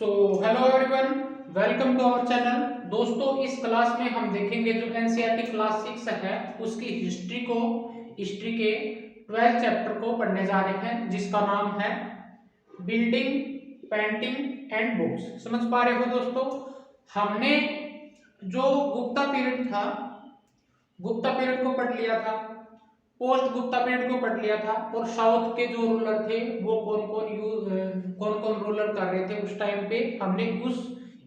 So hello everyone, welcome to our channel. दोस्तों, इस class में हम देखेंगे जो एनसीईआरटी क्लास 6 है उसकी हिस्ट्री के 12 चैप्टर को पढ़ने जा रहे हैं, जिसका नाम है बिल्डिंग, पेंटिंग एंड बुक्स। समझ पा रहे हो दोस्तों? हमने जो गुप्ता पीरियड को पढ़ लिया था, पोस्ट गुप्ता पीरियड को पढ़ लिया था, और साउथ के जो रूलर थे वो कौन कौन रूलर कर रहे थे उस टाइम पे, हमने उस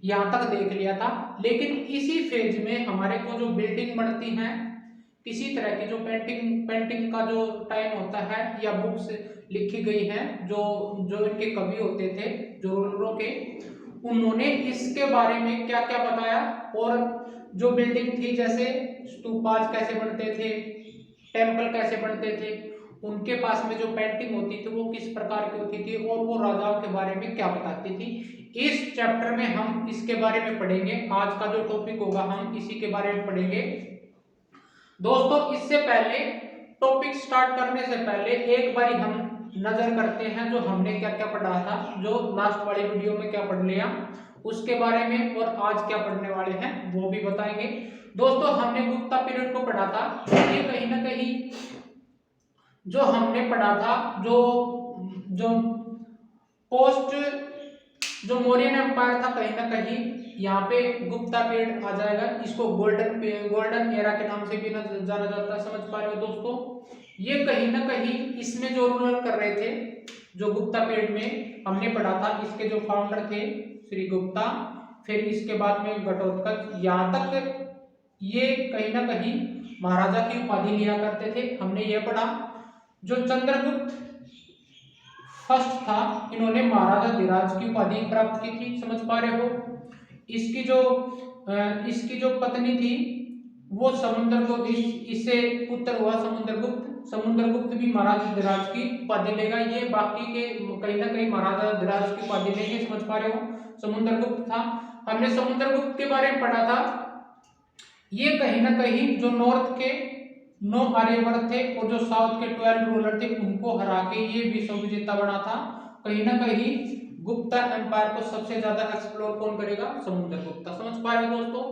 यहाँ तक देख लिया था। लेकिन इसी फेज में हमारे को जो बिल्डिंग बनती हैं, किसी तरह की जो पेंटिंग का जो टाइम होता है, या बुक्स लिखी गई हैं, जो जो इनके कवि होते थे जो रूलरों के, उन्होंने इसके बारे में क्या क्या बताया। और जो बिल्डिंग थी, जैसे स्तूपाज कैसे बनते थे, टेम्पल कैसे बनते थे, उनके पास में जो पेंटिंग होती थी वो किस प्रकार की होती थी, और वो राजाओं के बारे में क्या बताती थी। इस चैप्टर में हम इसके बारे में पढ़ेंगे। आज का जो टॉपिक होगा हम इसी के बारे में पढ़ेंगे। दोस्तों, इससे पहले टॉपिक स्टार्ट करने से पहले एक बारी हम नजर करते हैं जो हमने क्या क्या पढ़ा था, जो लास्ट वाली वीडियो में क्या पढ़ लिया उसके बारे में, और आज क्या पढ़ने वाले हैं वो भी बताएंगे। दोस्तों, हमने गुप्ता पीरियड को पढ़ा था। ये कहीं ना कहीं जो हमने पढ़ा था, जो जो पोस्ट जो मौर्यन एम्पायर था, कहीं ना कहीं यहाँ पे गुप्ता पीरियड आ जाएगा। इसको गोल्डन एरा के नाम से भी जाना जाता है। समझ पा रहे हो दोस्तों? ये कहीं ना कहीं इसमें जो रूलर कर रहे थे, जो गुप्ता पीरियड में हमने पढ़ा था, इसके जो फाउंडर थे श्री गुप्ता, फिर इसके बाद में घटोत्कच, यहाँ तक ये कहीं ना कहीं महाराजा की उपाधि लिया करते थे। हमने ये पढ़ा। जो चंद्रगुप्त फर्स्ट था, इन्होंने महाराजा धीराज की उपाधि प्राप्त की थी। समझ पा रहे हो? इसकी जो पत्नी थी वो समुद्रगुप्त, इससे पुत्र हुआ समुद्रगुप्त भी महाराजा धीराज की उपाधि लेगा। ये बाकी के कहीं ना कहीं महाराजा धीराज की उपाधि लेंगे। समझ पा रहे हो? समुद्रगुप्त था। हमने समुद्रगुप्त के बारे में पढ़ा था। ये कहीं ना कहीं जो नॉर्थ के 9 आर्यवर्त थे और जो साउथ के 12 रूलर थे, उनको हरा के ये विश्व विजेता बना था। कहीं ना कहीं गुप्ता एम्पायर को सबसे ज्यादा एक्सप्लोर कौन करेगा? समुद्रगुप्त। समझ पा रहे हो दोस्तों?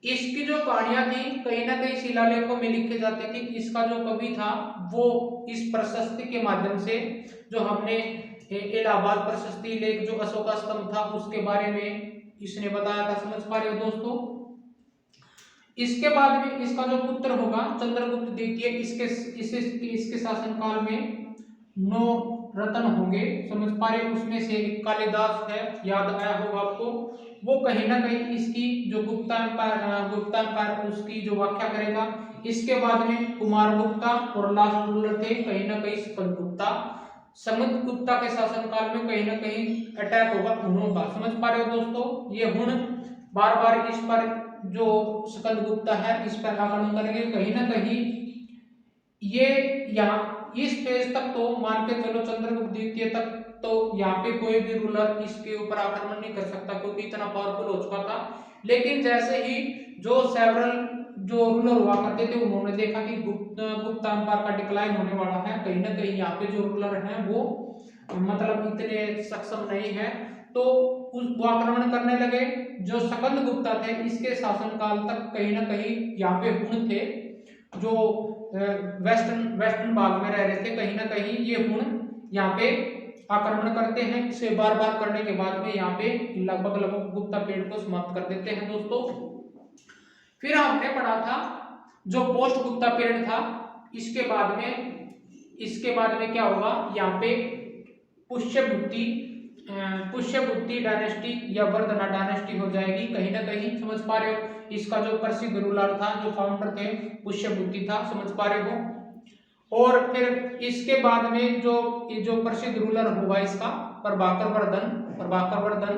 इसकी जो कहानियां थी कहीं ना कहीं शिलालेखों में लिखी जाती थी। इसका जो कवि था वो इस प्रशस्ति के माध्यम से, जो हमने इलाहाबाद प्रशस्ति लेख जो अशोका स्तंभ था उसके बारे में इसने बताया था। समझ पा रहे हो दोस्तों? इसके बाद में इसका जो पुत्र होगा चंद्रगुप्त द्वितीय, इसके शासनकाल में 9 रत्न होंगे। समझ पा रहे? उसमें से एक कालिदास है, याद आया होगा आपको। वो कहीं ना कहीं इसकी जो गुप्ता एम्पायर उसकी जो व्याख्या करेगा। इसके बाद में कुमार गुप्ता, और लास्ट रूलर थे कहीं ना कहीं समुद्र गुप्ता के शासनकाल में कहीं ना कहीं अटैक होगा हुणों का। समझ पा रहे हो दोस्तों? ये हुण बार बार इस पर जो स्कंद गुप्ता है इस पर आक्रमण करेंगे। कहीं ना कहीं ये यहाँ इस फेज तक तो मान के चलो, चंद्रगुप्त द्वितीय तक तो यहाँ पे कोई भी रूलर इसके ऊपर आक्रमण नहीं कर सकता, क्योंकि इतना पावरफुल हो चुका था। लेकिन जैसे ही जो सेवरल जो रूलर हुआ करते थे, उन्होंने देखा कि गुप्ता एम्पायर का डिक्लाइन होने वाला है, कहीं ना कहीं यहाँ पे जो रूलर हैं वो मतलब इतने सक्षम नहीं है, तो वो आक्रमण करने लगे। जो स्कंद गुप्ता थे इसके शासनकाल तक कहीं ना कहीं यहाँ पे हुण थे, जो वेस्टर्न भाग में रह रहे थे। कहीं ना कहीं ये हुण यहाँ पे आक्रमण करते हैं। इसे बार बार करने के बाद में यहाँ पे लगभग गुप्ता पीरियड को समाप्त कर देते हैं दोस्तों। फिर हमने पढ़ा था जो पोस्ट गुप्ता पीरियड था, इसके बाद में क्या होगा? यहाँ पे पुष्यभुति डायनेस्टी या वर्धना डायनेस्टी हो जाएगी कहीं ना कहीं। समझ पा रहे हो? इसका जो प्रसिद्ध रूलर था, जो फाउंडर थे, पुष्यभुति था। समझ पा रहे हो? और फिर इसके बाद में जो प्रसिद्ध रूलर होगा इसका प्रभाकर वर्धन,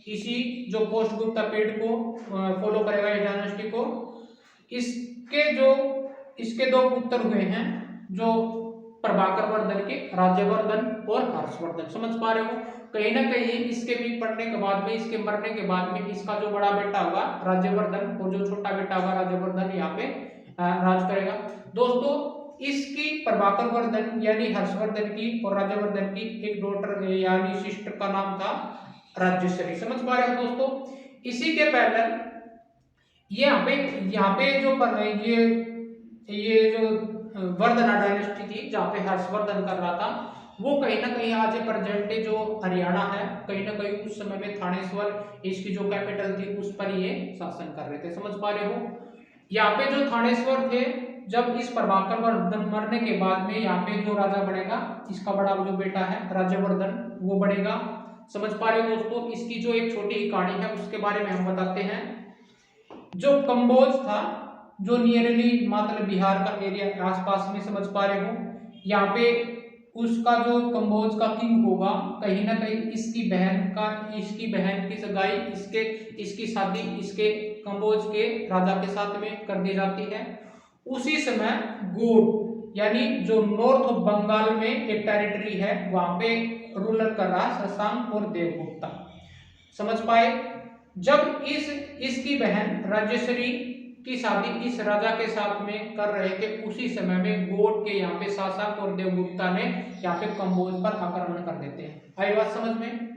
इसी जो पोस्ट गुप्ता पीरियड को फॉलो करेगा इस डायनेस्टी को। इसके 2 पुत्र हुए हैं, जो प्रभाकर वर्धन के, राज्यवर्धन और हर्षवर्धन। समझ पा रहे हो? कहीं ना कहीं इसके भी पढ़ने के बाद में, इसके मरने के बाद में, इसका जो बड़ा बेटा होगा राज्यवर्धन और जो छोटा बेटा होगा राज्यवर्धन यहाँ पे राज करेगा दोस्तों। इसकी प्रभाकर वर्धन यानी हर्षवर्धन की और राज्यवर्धन की एक डॉटर यानी सिस्टर का नाम था राज्यश्री। समझ पा रहे हो दोस्तों। इसी के पैरेलल यहाँ पे जो ये जो वर्धना डायनेस्टी थी जहाँ पे हर्षवर्धन कर रहा था, वो कहीं ना कहीं आज प्रेजेंट जो हरियाणा है, कहीं ना कहीं उस समय में थानेश्वर इसकी जो कैपिटल थी उस पर ये शासन कर रहे थे। समझ पा रहे हो। यहाँ पे जो थानेश्वर थे, जब इस प्रभाकर वर्धन मरने के बाद में यहाँ पे जो राजा बनेगा, इसका बड़ा जो बेटा है राज्यवर्धन, वो बनेगा। समझ पा रहे हो दोस्तों। इसकी जो एक छोटी कहानी है उसके बारे में हम बताते हैं। जो कंबोज था, जो नियरली मतलब बिहार का एरिया आसपास में, समझ पा रहे हो, यहाँ पे उसका जो कंबोज का किंग होगा, कहीं ना कहीं इसकी बहन की सगाई इसकी शादी इसके कंबोज के राजा के साथ में कर दी जाती है। उसी समय गोड यानी जो नॉर्थ बंगाल में एक टेरिटरी है, वहां पे रूलर कर रहा शशांक और देवगुप्ता। समझ पाए। जब इसकी बहन राजेश्वरी की शादी इस राजा के साथ में कर रहे थे, उसी समय में गोड के यहाँ पे शासक और देवगुप्ता ने यहाँ पे कंबोज पर आक्रमण कर देते हैं। आई बात समझ में।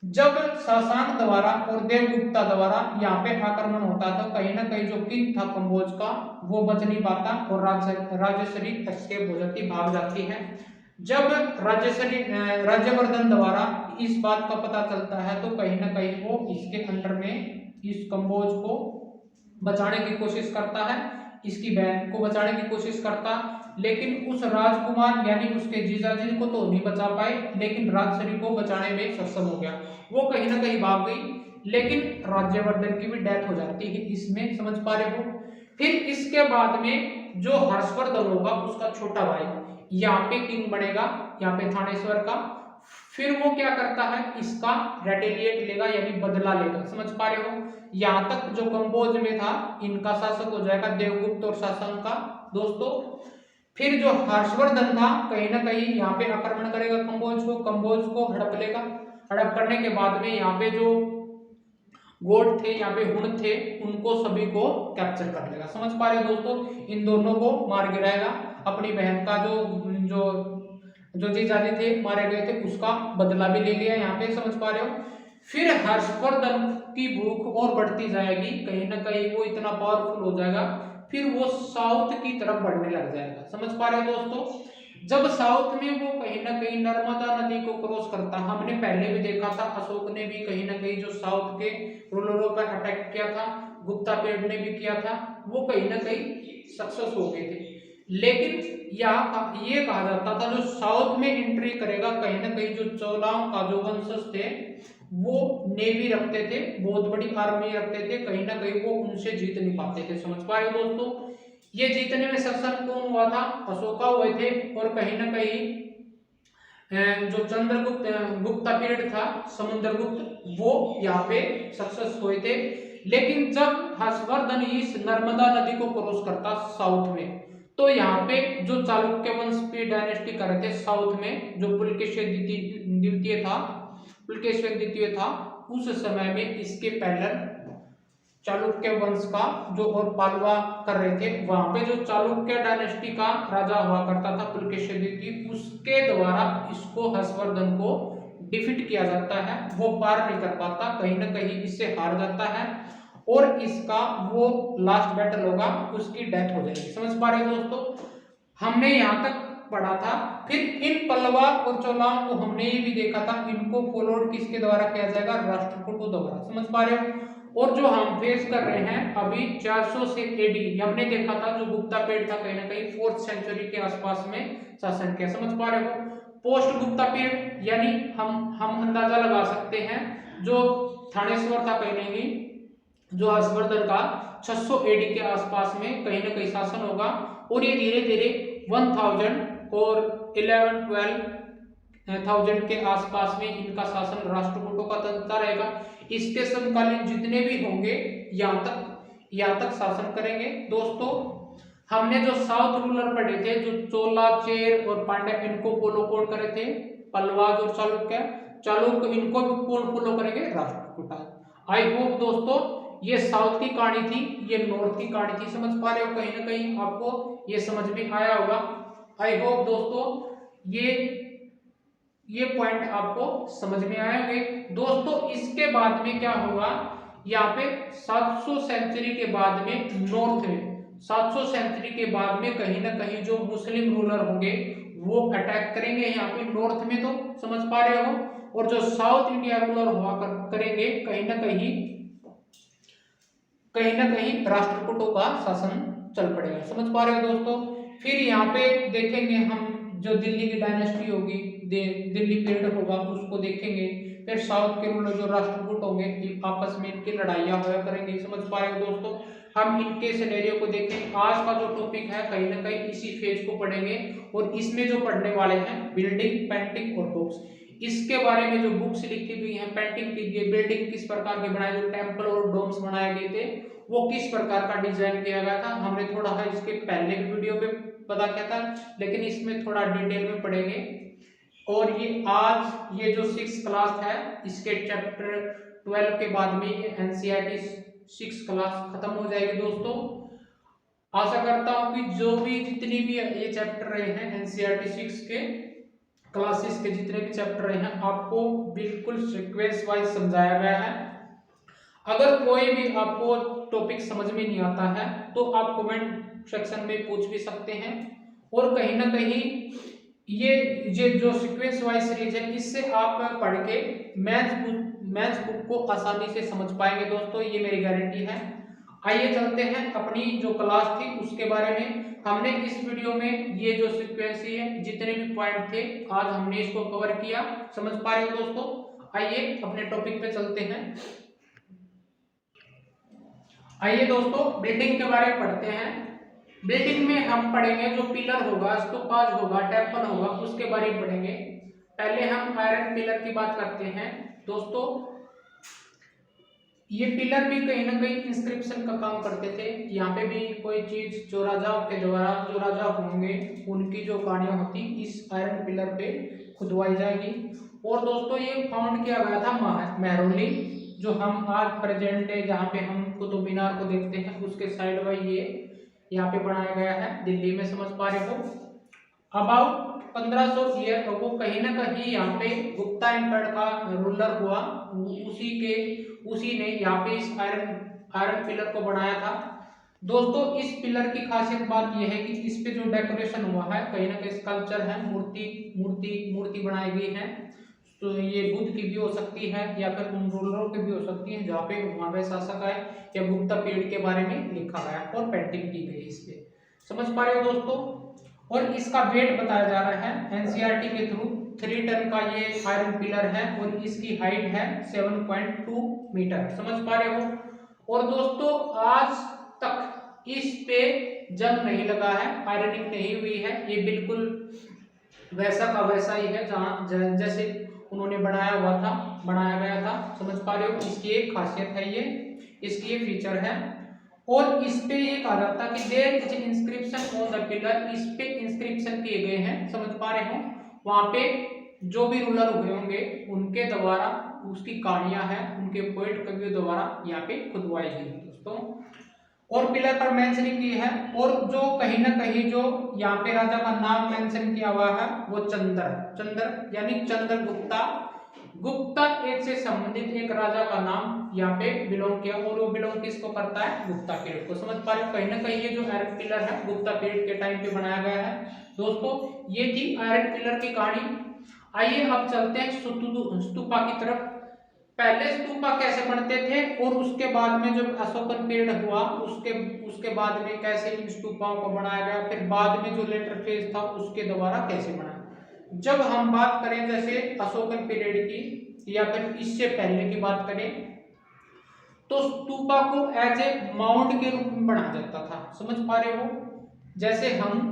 जब शासक द्वारा और देवगुप्ता द्वारा यहाँ पे आक्रमण होता था, कहीं ना कहीं जो किंग था कंबोज का, वो बच नहीं पाता और राजेश्वरी एस्केप हो जाती, भाग जाती है। जब राज्यवर्धन द्वारा इस बात का पता चलता है, तो कहीं ना कहीं वो इसके अंडर में इस कंबोज को बचाने की कोशिश करता है, इसकी बहन को बचाने की कोशिश करता, लेकिन उस राजकुमार यानी उसके जीजाजी को तो नहीं बचा पाए, लेकिन राजश्री को बचाने में सक्षम हो गया। वो कहीं ना कहीं भाग गई, लेकिन राज्यवर्धन की भी डेथ हो जाती है इसमें। समझ पा रहे हो। फिर इसके बाद में जो हर्षवर्धन होगा, उसका छोटा भाई यहाँ पे किंग बनेगा, यहाँ पे थानेश्वर का। फिर वो क्या करता है, इसका रेटेलिएट लेगा यानी बदला लेगा। समझ पा रहे हो। यहाँ तक जो कंबोज में था, इनका शासक हो जाएगा देवगुप्त और शासन का दोस्तों। फिर जो हर्षवर्धन था, कहीं ना कहीं यहाँ पे आक्रमण करेगा कंबोज को हड़प लेगा। हड़प करने के बाद में यहाँ पे जो गोड थे, यहाँ पे हुण थे, उनको सभी को कैप्चर कर लेगा। समझ पा रहे हो दोस्तों। इन दोनों को मार गिराएगा। अपनी बहन का जो जीजाजी थे मारे गए थे, उसका बदला भी ले लिया यहाँ पे। समझ पा रहे हो। फिर हर्षवर्धन की भूख और बढ़ती जाएगी, कहीं ना कहीं वो इतना पावरफुल हो जाएगा, फिर वो साउथ की तरफ बढ़ने लग जाएगा। समझ पा रहे हो दोस्तों। जब साउथ में वो कहीं ना कहीं नर्मदा नदी को क्रॉस करता, हमने पहले भी देखा था, अशोक ने भी कहीं ना कहीं जो साउथ के रूलरों पर अटैक किया था, गुप्ता पीरियड ने भी किया था, वो कहीं ना कहीं सक्सेस हो गए थे। लेकिन यहाँ ये कहा जाता था, जो साउथ में एंट्री करेगा, कहीं ना कहीं जो चोलाओं का जो वंशज थे, वो नेवी रखते थे, बहुत बड़ी आर्मी रखते थे, कहीं ना कहीं वो उनसे जीत नहीं पाते थे। समझ पा रहे हो दोस्तों। ये जीतने में सक्षम कौन हुआ था, अशोका हुए थे। और कहीं ना कहीं जो गुप्ता पीरियड था, समुद्रगुप्त, वो यहाँ पे सक्सेस हुए थे। लेकिन जब हर्षवर्धन इस नर्मदा नदी को क्रॉस करता साउथ में, तो यहाँ पे जो चालुक्य वंश की डायनेस्टी कर रहे थे साउथ में, जो पुलकेशिन द्वितीय था, उस समय में इसके पैरेलल चालुक्य वंश का जो और पालवा कर रहे थे, वहां पे जो चालुक्य डायनेस्टी का राजा हुआ करता था पुलकेशिन द्वितीय, उसके द्वारा इसको हर्षवर्धन को डिफीट किया जाता है। वो पार नहीं कर पाता, कहीं ना कहीं इससे हार जाता है, और इसका वो लास्ट बैटल होगा, उसकी डेथ हो जाएगी। समझ पा रहे हो दोस्तों। हमने यहाँ तक पढ़ा था। फिर इन पल्लवा और चोलाओं को हमने ये भी देखा था, इनको फॉलोड किसके द्वारा किया जाएगा, राष्ट्रकूटों द्वारा। समझ पा रहे हो। और जो हम फेस कर रहे हैं अभी 400 से एडी, हमने देखा था जो गुप्ता पीरियड था, कहीं ना कहीं 4th सेंचुरी के आसपास में शासन किया। समझ पा रहे हो। पोस्ट गुप्ता पीरियड यानी हम अंदाजा लगा सकते हैं, जो थानेश्वर था, कहीं ना कहीं जो हर्षवर्धन का 600 एडी के आसपास में कहीं ना कहीं शासन होगा, और ये धीरे धीरे 1000 और 11-12,000 के आसपास में इनका शासन राष्ट्रकूटों का चलता रहेगा। इसके समकालीन जितने भी होंगे यहाँ तक शासन करेंगे। दोस्तों, हमने जो साउथ रूलर पढ़े थे, जो चोला, चेर और पांड्या, इनको फॉलो कौन करे थे, पल्लवाज और चालुक्य, इनको भी कौन फॉलो करेंगे, राष्ट्रकूट। आई होप दोस्तों ये साउथ की कहानी थी, ये नॉर्थ की कहानी थी। समझ पा रहे हो, कहीं ना कहीं आपको ये समझ में आया होगा। आई होप दोस्तों ये पॉइंट आपको समझ में आएंगे दोस्तों। इसके बाद में क्या होगा, यहाँ पे 700 सेंचुरी के बाद में नॉर्थ में 700 सेंचुरी के बाद में कहीं ना कहीं जो मुस्लिम रूलर होंगे वो अटैक करेंगे यहाँ पे नॉर्थ में, तो समझ पा रहे हो। और जो साउथ इंडिया रूलर हुआ करेंगे कहीं ना कहीं राष्ट्रकूटों का शासन चल पड़ेगा, समझ पा रहे हो दोस्तों। फिर यहाँ पे देखेंगे हम जो दिल्ली की डायनेस्टी होगी, दिल्ली पीरियड होगा, उसको देखेंगे। फिर साउथ के रूलर जो राष्ट्रकूट होंगे आपस में इनकी लड़ाइयाँ होया करेंगे, समझ पा रहे हो दोस्तों। हम इनके सिनेरियो को देखें। आज का जो टॉपिक है कहीं ना कहीं इसी फेज को पढ़ेंगे और इसमें जो पढ़ने वाले हैं बिल्डिंग, पेंटिंग और बुक्स, इसके बारे में जो बुक्स लिखी हुई हैं, पेंटिंग की गई, बिल्डिंग किस प्रकार के बनाए, जो टेम्पल और डोम्स बनाए गए थे वो किस प्रकार का डिजाइन किया गया था, हमने थोड़ा है इसके पहले भी वीडियो पे पता किया था, लेकिन इसमें थोड़ा डिटेल में पढ़ेंगे। और ये आज ये जो 6th क्लास है इसके चैप्टर 12 के बाद में ये एनसीईआरटी 6th क्लास खत्म हो जाएगी दोस्तों। आशा करता हूं कि जो भी जितनी भी ये चैप्टर रहे हैं एनसीईआरटी 6 के क्लासेस के जितने भी चैप्टर रहे हैं आपको बिल्कुल सीक्वेंस वाइज समझाया गया है। अगर कोई भी आपको टॉपिक समझ में नहीं आता है तो आप कमेंट सेक्शन में पूछ भी सकते हैं। और कहीं ना कहीं ये जो सीक्वेंस वाइज सीरीज है इससे आप पढ़ के मैथ्स बुक को आसानी से समझ पाएंगे दोस्तों, ये मेरी गारंटी है। आइए चलते हैं अपनी जो क्लास थी उसके बारे में। हमने इस वीडियो में ये जो सीक्वेंस है जितने भी पॉइंट थे आज हमने इसको कवर किया, समझ पा रहे हो दोस्तों। आइए अपने टॉपिक पे चलते हैं। आइए दोस्तों बिल्डिंग के बारे में पढ़ते हैं। बिल्डिंग में हम पढ़ेंगे जो पिलर होगा, स्तूपाज होगा, टेम्पल होगा, उसके बारे में पढ़ेंगे। पहले हम आयरन पिलर की बात करते हैं दोस्तों। ये पिलर भी कहीं ना कहीं इंस्क्रिप्शन का काम करते थे। यहाँ पे भी कोई चीज जो राजाओं के द्वारा जो राजा होंगे उनकी जो कहानियां होती इस आयरन पिलर पे खुदवाई जाएगी। और दोस्तों ये फाउंड किया गया था मेहरौली, जो हम आज प्रेजेंट है जहाँ पे हम कुतुब मीनार को देखते हैं उसके साइड में ये यहाँ पे बनाया गया है दिल्ली में, समझ पा रहे हो। अबाउट 1500 ईयर वो कहीं ना कहीं यहाँ पे गुप्ता एम्पायर का रूलर हुआ, उसी ने यहाँ पे इस आयरन पिलर को बनाया था दोस्तों। इस पिलर की खासियत बात यह है कि इस पे जो डेकोरेशन हुआ है कहीं ना कहीं स्कल्पचर है, मूर्ति बनाई गई है। तो ये बुद्ध की भी हो सकती है या फिर उन रूलरों की भी हो सकती है जहाँ पे वहां पे शासक आए या गुप्ता पीरियड के बारे में लिखा गया और पेंटिंग की गई इस पे, समझ पा रहे हो दोस्तों। और इसका वेट बताया जा रहा है एनसीईआरटी के थ्रू 3 टन का ये आयरन पिलर है और इसकी हाइट है 7.2 मीटर, समझ पा रहे हो। और दोस्तों आज तक इस पे जंग नहीं लगा है, आयरनिंग नहीं हुई है, ये बिल्कुल वैसा का वैसा ही है जहाँ जैसे उन्होंने बनाया गया था, समझ पा रहे हो। इसकी एक खासियत है ये, इसकी एक फीचर है। और इस पे ये कहा जाता है कि there is inscription on the pillar, इस पे इंस्क्रिप्शन किए गए हैं, समझ पा रहे हो। वहां पे जो भी रूलर हुए होंगे उनके द्वारा उसकी कहानियां हैं, उनके पोएट कवियों द्वारा यहाँ पे खुदवाई गई दोस्तों। और पिलर पर मेंशन की है। और जो कहीं ना कहीं जो यहाँ पे राजा का नाम मेंशन किया हुआ है वो चंद्र यानी गुप्ता एज से संबंधित एक राजा का नाम यहाँ पे बिलोंग किया और वो बिलोंग किसको करता है, गुप्ता पीरियड को, समझ पा रहे हो। कहीं ना कहीं ये जो आयरन पिलर है गुप्ता पीरियड के टाइम पे बनाया गया है दोस्तों। ये थी आयरन पिलर की कहानी। आइए अब चलते हैं स्तूपा की तरफ। पहले स्तूपा कैसे बनते थे और उसके बाद में जब अशोकन पीरियड हुआ उसके बाद में कैसे इन स्तूपाओं को बनाया गया, फिर बाद में जो लेटर फेज था उसके द्वारा कैसे बनाया। जब हम बात करें जैसे अशोकन पीरियड की या फिर इससे पहले की बात करें तो स्तूपा को एज ए माउंट के रूप में बनाया जाता था, समझ पा रहे हो। जैसे हम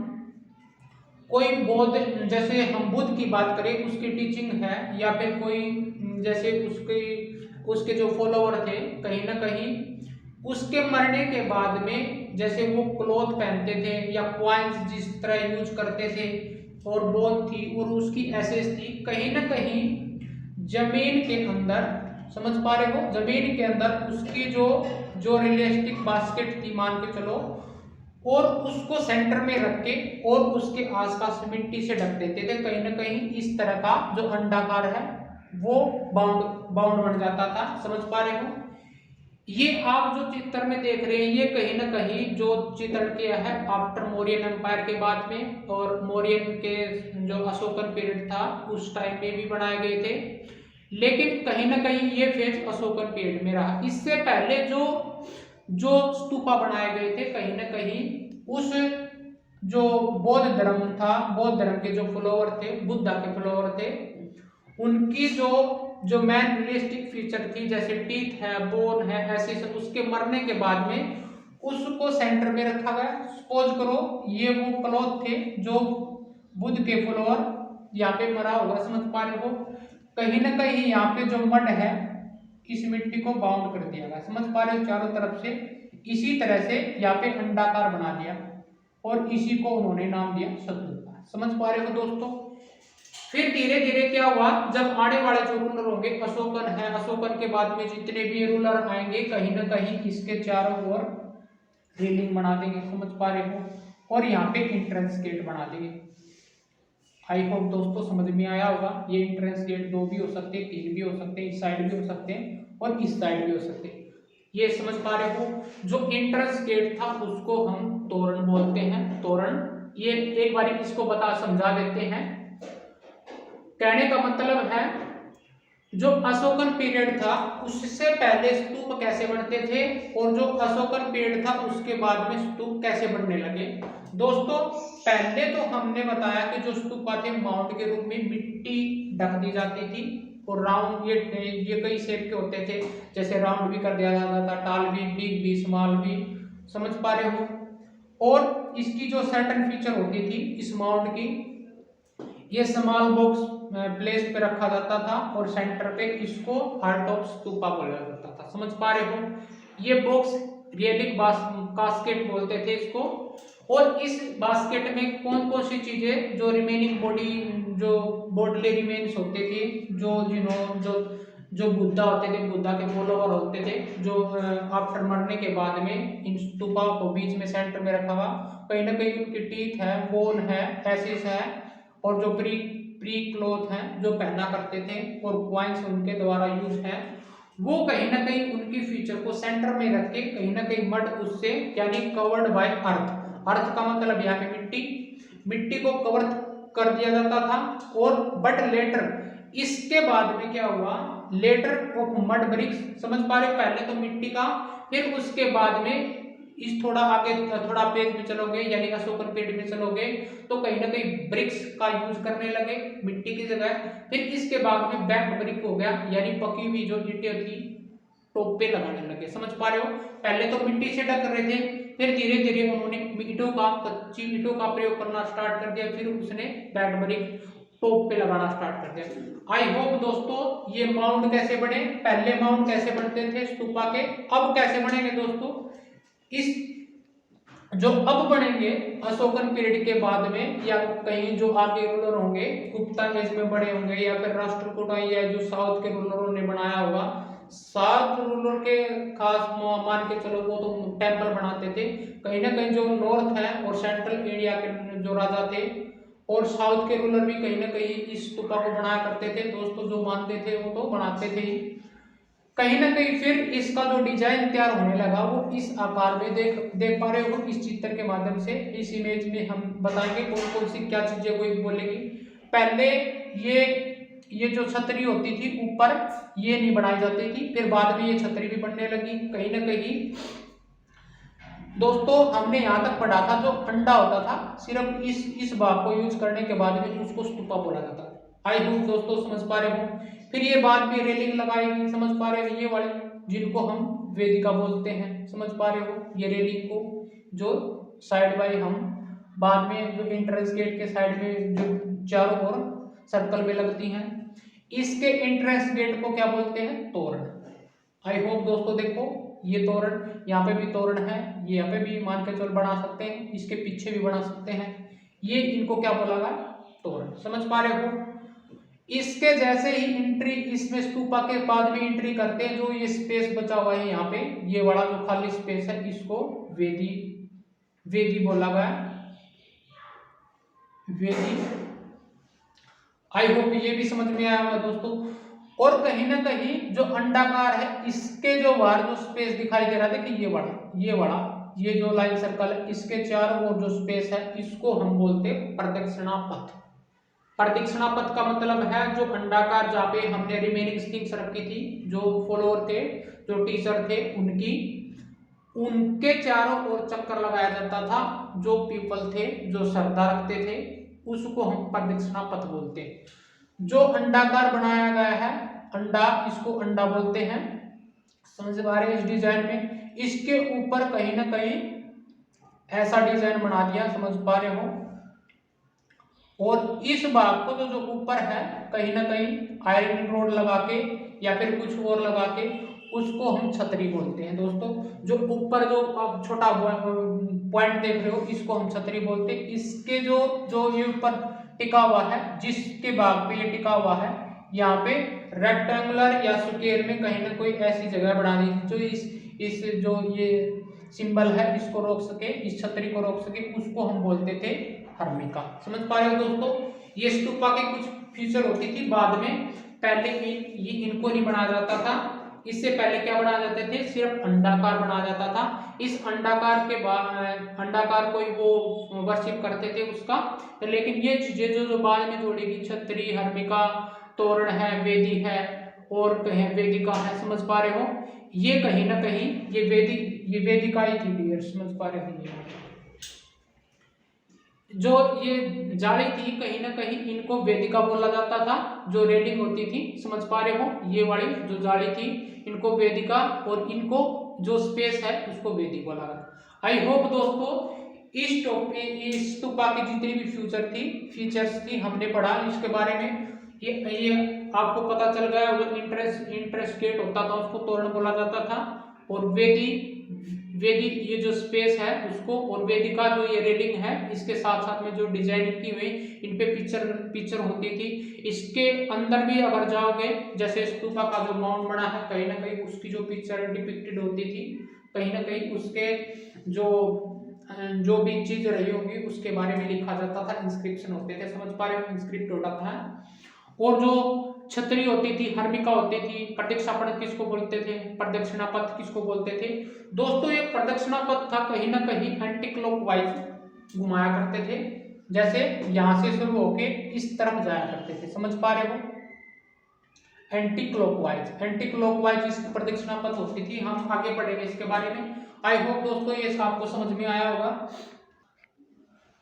जैसे हम बुद्ध की बात करें उसकी टीचिंग है या फिर कोई जैसे उसके जो फॉलोवर थे कहीं ना कहीं उसके मरने के बाद में जैसे वो क्लॉथ पहनते थे या क्वाइंस जिस तरह यूज करते थे और बोन थी और उसकी एसेस थी, कहीं ना कहीं जमीन के अंदर, समझ पा रहे हो, जमीन के अंदर उसकी जो रियलिस्टिक बास्केट थी मान के चलो और उसको सेंटर में रख के और उसके आसपास मिट्टी से ढक देते थे। कहीं ना कहीं इस तरह का जो अंडाकार है वो बाउंड बाउंड बन जाता था। समझ पा रहे हो? ये आप जो चित्र में देख रहे हैं ये कहीं ना कहीं जो चित्र किया है आफ्टर मौर्यन एम्पायर के बाद में, और मौर्यन के जो अशोकन पीरियड था उस टाइम में भी बनाए गए थे, लेकिन कहीं ना कहीं ये फेज अशोकन पीरियड में रहा। इससे पहले जो जो स्तूपा बनाए गए थे कहीं ना कहीं उस जो बौद्ध धर्म था, बौद्ध धर्म के जो फॉलोअर थे, बुद्धा के फॉलोअर थे, उनकी जो जो मैन रियलिस्टिक फीचर थी जैसे टीथ है, बोन है, ऐसे सब उसके मरने के बाद में उसको सेंटर में रखा गया। सपोज करो ये वो क्लॉथ थे जो बुद्ध के फॉलोअर यहाँ पे मरा होगा। समझ पा रहे हो? कहीं ना कहीं यहाँ पे जो मड है इस मिट्टी को बाउंड कर दिया गया। समझ पा रहे हो? चारों तरफ से इसी तरह से यहाँ पे अंडाकार बना दिया और इसी को उन्होंने नाम दिया स्तूपा। समझ पा रहे हो दोस्तों? फिर धीरे धीरे क्या हुआ, जब आने वाले जो रूलर होंगे, अशोकन है, अशोकन के बाद में जितने भी रूलर आएंगे कहीं ना कहीं इसके चारों ओर रेलिंग बना देंगे। समझ पा रहे हो? और यहाँ पे एंट्रेंस गेट बना देंगे। आई होप दोस्तों समझ में आया होगा। ये एंट्रेंस गेट 2 भी हो सकते हैं, 3 भी हो सकते हैं, इस साइड भी हो सकते हैं और इस साइड भी हो सकते हैं। ये समझ पा रहे हो? जो एंट्रेंस गेट था उसको हम तोरण बोलते हैं। तोरण, ये एक बार इसको बता समझा देते हैं। कहने का मतलब है जो अशोकन पीरियड था उससे पहले स्तूप कैसे बनते थे और जो अशोकन पीरियड था उसके बाद में स्तूप कैसे बनने लगे। दोस्तों पहले तो हमने बताया कि जो स्तूपा थे माउंट के रूप में मिट्टी ढक दी जाती थी और राउंड, ये कई शेप के होते थे, जैसे राउंड भी कर दिया जाता था, टाल भी, बिग भी, स्मॉल भी। समझ पा रहे हो? और इसकी जो सर्टेन फीचर होती थी इस माउंट की, ये स्मॉल बॉक्स प्लेस पे रखा जाता था और सेंटर पे इसको हार्ट ऑफ स्तूपा बोला जाता था। समझ पा रहे हो? ये बॉक्स रियलिक बास्केट बोलते थे इसको। और इस बास्केट में कौन कौन सी चीजें जो रिमेनिंग बॉडी, जो बॉडली रिमेन्स होते थे, जो जो बुद्धा होते थे, बुद्धा के फॉलोअर होते थे, जो आफ्टर मरने के बाद में इन स्तूपा को बीच में सेंटर में रखा हुआ, कहीं ना कहीं उनकी टीथ है, बोन है, एसिस है, और जो प्री प्री क्लोथ हैं जो पहना करते थे और क्वाइंस उनके द्वारा यूज है, वो कहीं ना कहीं उनकी फीचर को सेंटर में रख के कहीं ना कहीं मड उससे यानी कवर्ड बाय अर्थ। अर्थ का मतलब यहाँ पे मिट्टी, मिट्टी को कवर कर दिया जाता था। और बट लेटर इसके बाद में क्या हुआ, लेटर ऑफ मड ब्रिक्स। समझ पा रहे? पहले तो मिट्टी का, फिर उसके बाद में इस थोड़ा आगे थोड़ा पेज में चलोगे यानी अशोकन पीरियड में चलोगे तो कहीं ना कहीं ब्रिक्स का यूज करने लगे मिट्टी की जगह। फिर इसके बाद में बैक्ड ब्रिक हो गया यानी पकी हुई जो ईंटें थी टॉप पे लगाने लगे। समझ पा रहे हो? पहले तो मिट्टी से ढक रहे थे, फिर धीरे धीरे उन्होंने ईंटों का, कच्ची ईंटों का प्रयोग करना स्टार्ट कर दिया, फिर उसने बैक्ड ब्रिक टॉप पे लगाना स्टार्ट कर दिया। आई होप दोस्तों ये माउंट कैसे बने, पहले माउंट कैसे बनते थे स्तूपा के, अब कैसे बनेंगे दोस्तों, इस जो अब बनेंगे अशोकन पीरियड के बाद में, या कहीं जो आगे रूलर होंगे गुप्ता एज में बड़े होंगे, या फिर राष्ट्रकूट या जो साउथ के रूलरों ने बनाया होगा। साउथ रूलर के खास मान के चलो वो तो टेम्पल बनाते थे। कहीं ना कहीं जो नॉर्थ है और सेंट्रल एरिया के जो राजा थे और साउथ के रूलर भी कहीं ना कहीं इस स्तूपा को बनाया करते थे। दोस्तों जो मानते थे वो तो बनाते थे ही। कहीं ना कहीं फिर इसका जो डिजाइन तैयार होने लगा वो इस आकार में देख पा रहे हो इस चित्र के माध्यम से। इस इमेज में हम बताएंगे कौन कौन सी क्या चीजें कोई बोलेगी। पहले ये जो छतरी होती थी ऊपर ये नहीं बनाई जाती थी, फिर बाद में ये छतरी भी बनने लगी। कहीं ना कहीं दोस्तों हमने यहाँ तक पढ़ा था जो अंडा होता था सिर्फ इस भाग को यूज करने के बाद में उसको स्तूपा बोला जाता था। आई होप दोस्तों समझ पा रहे हो। फिर ये बाद में रेलिंग लगाएगी, समझ पा रहे हो, ये वाली जिनको हम वेदिका बोलते हैं। समझ पा रहे हो? ये रेलिंग को जो साइड बाय हम बाद में जो एंट्रेंस गेट के साइड में जो चारों ओर सर्कल में लगती हैं, इसके एंट्रेंस गेट को क्या बोलते हैं? तोरण। आई होप दोस्तों देखो ये तोरण, यहाँ पे भी तोरण है, ये यहाँ पे भी मान के चल बना सकते हैं, इसके पीछे भी बना सकते हैं। ये इनको क्या बोला गया? तोरण। समझ पा रहे हो? इसके जैसे ही एंट्री इसमें स्तूपा के बाद में एंट्री करते हैं, जो ये स्पेस बचा हुआ है यहाँ पे, ये वाला जो खाली स्पेस है इसको वेदी बोला गया, वेदी। आई होप ये भी समझ में आया होगा दोस्तों। और कहीं ना कहीं जो अंडाकार है इसके जो बाहर जो स्पेस दिखाई दे रहा था कि ये जो लाइन सर्कल है इसके चारों ओर जो स्पेस है इसको हम बोलते हैं प्रदक्षिणा पथ। प्रदक्षिणा पथ का मतलब है जो अंडाकार जहाँ पे हमने रिमेनिंग थिंग्स रखी थी, जो फॉलोअर थे, जो टीचर थे, उनके चारों ओर चक्कर लगाया जाता था। जो पीपल थे, जो श्रद्धा रखते थे, उसको हम प्रदक्षिणा पथ बोलते हैं। जो अंडाकार बनाया गया है, अंडा, इसको अंडा बोलते हैं, समझ पा रहे हैं इस डिजाइन में। इसके ऊपर कहीं ना कहीं ऐसा डिजाइन बना दिया, समझ पा रहे हो। और इस भाग को जो ऊपर है कहीं ना कहीं आयरन रोड लगा के या फिर कुछ और लगा के उसको हम छतरी बोलते हैं दोस्तों। जो ऊपर जो आप छोटा पॉइंट देख रहे हो इसको हम छतरी बोलते हैं। इसके जो ये ऊपर टिका हुआ है, जिसके भाग पे ये टिका हुआ है, यहाँ पे रेक्टेंगुलर या स्क्वायर में कहीं ना कोई ऐसी जगह बना दी जो इस जो ये सिंबल है इसको रोक सके, इस छतरी को रोक सके, उसको हम बोलते थे हर्मिका। समझ पा रहे हो दोस्तों। ये स्तूपा के कुछ फीचर होती थी बाद में, पहले ये इनको नहीं बनाया जाता था। इससे पहले क्या बनाया जाते थे, सिर्फ अंडाकार बनाया जाता था। इस अंडाकार के बाद अंडाकार को ही वो वर्शिप करते थे उसका। तो लेकिन ये चीजें जो बाद में जोड़ी गई, छतरी, हर्मिका, तोरण है, वेदी है और कहीं वेदिका है, समझ पा रहे हो। ये कहीं ना कहीं ये वेदिका ही थी डियर, समझ पा रहे हो। जो ये जाली थी कहीं ना कहीं इनको वेदिका बोला जाता था। जो रेलिंग होती थी, समझ पा रहे हो, ये वाली जो जाली थी इनको वेदिका, और इनको जो स्पेस है उसको वेदी बोला गया। आई होप दोस्तों इस टॉपिक, इस स्तूपा की जितनी भी फीचर्स थी हमने पढ़ा इसके बारे में। ये आपको पता चल गया। जो इंटरेस्ट गेट होता था उसको तोरण बोला जाता था, और वेदी ये जो स्पेस है उसको, और वेदिका जो ये रेलिंग है इसके साथ साथ में जो डिजाइनिंग की हुई इन पे पिक्चर होती थी। इसके अंदर भी अगर जाओगे, जैसे स्तूपा का जो माउंट बना है कहीं ना कहीं उसकी जो पिक्चर डिपिक्टेड होती थी, कहीं ना कहीं उसके जो भी चीज रही होगी उसके बारे में लिखा जाता था, इंस्क्रिप्शन होते थे, समझ पा रहे हो, इंस्क्रिप्ट होता था। और जो छतरी होती थी, हर्मिका होती थी, प्रदक्षिणा पथ किसको बोलते थे, प्रदक्षिणा पथ किसको बोलते थे दोस्तों। ये प्रदक्षिणा पथ था कहीं ना कहीं एंटी क्लॉकवाइज घुमाया करते थे, जैसे यहां से शुरू होके इस तरफ जाया करते थे, समझ पा रहे हो। एंटी क्लॉकवाइज इसकी प्रदक्षिणा पथ होती थी। हम आगे पढ़ेंगे इसके बारे में। आई होप दोस्तों ये आपको समझ में आया होगा।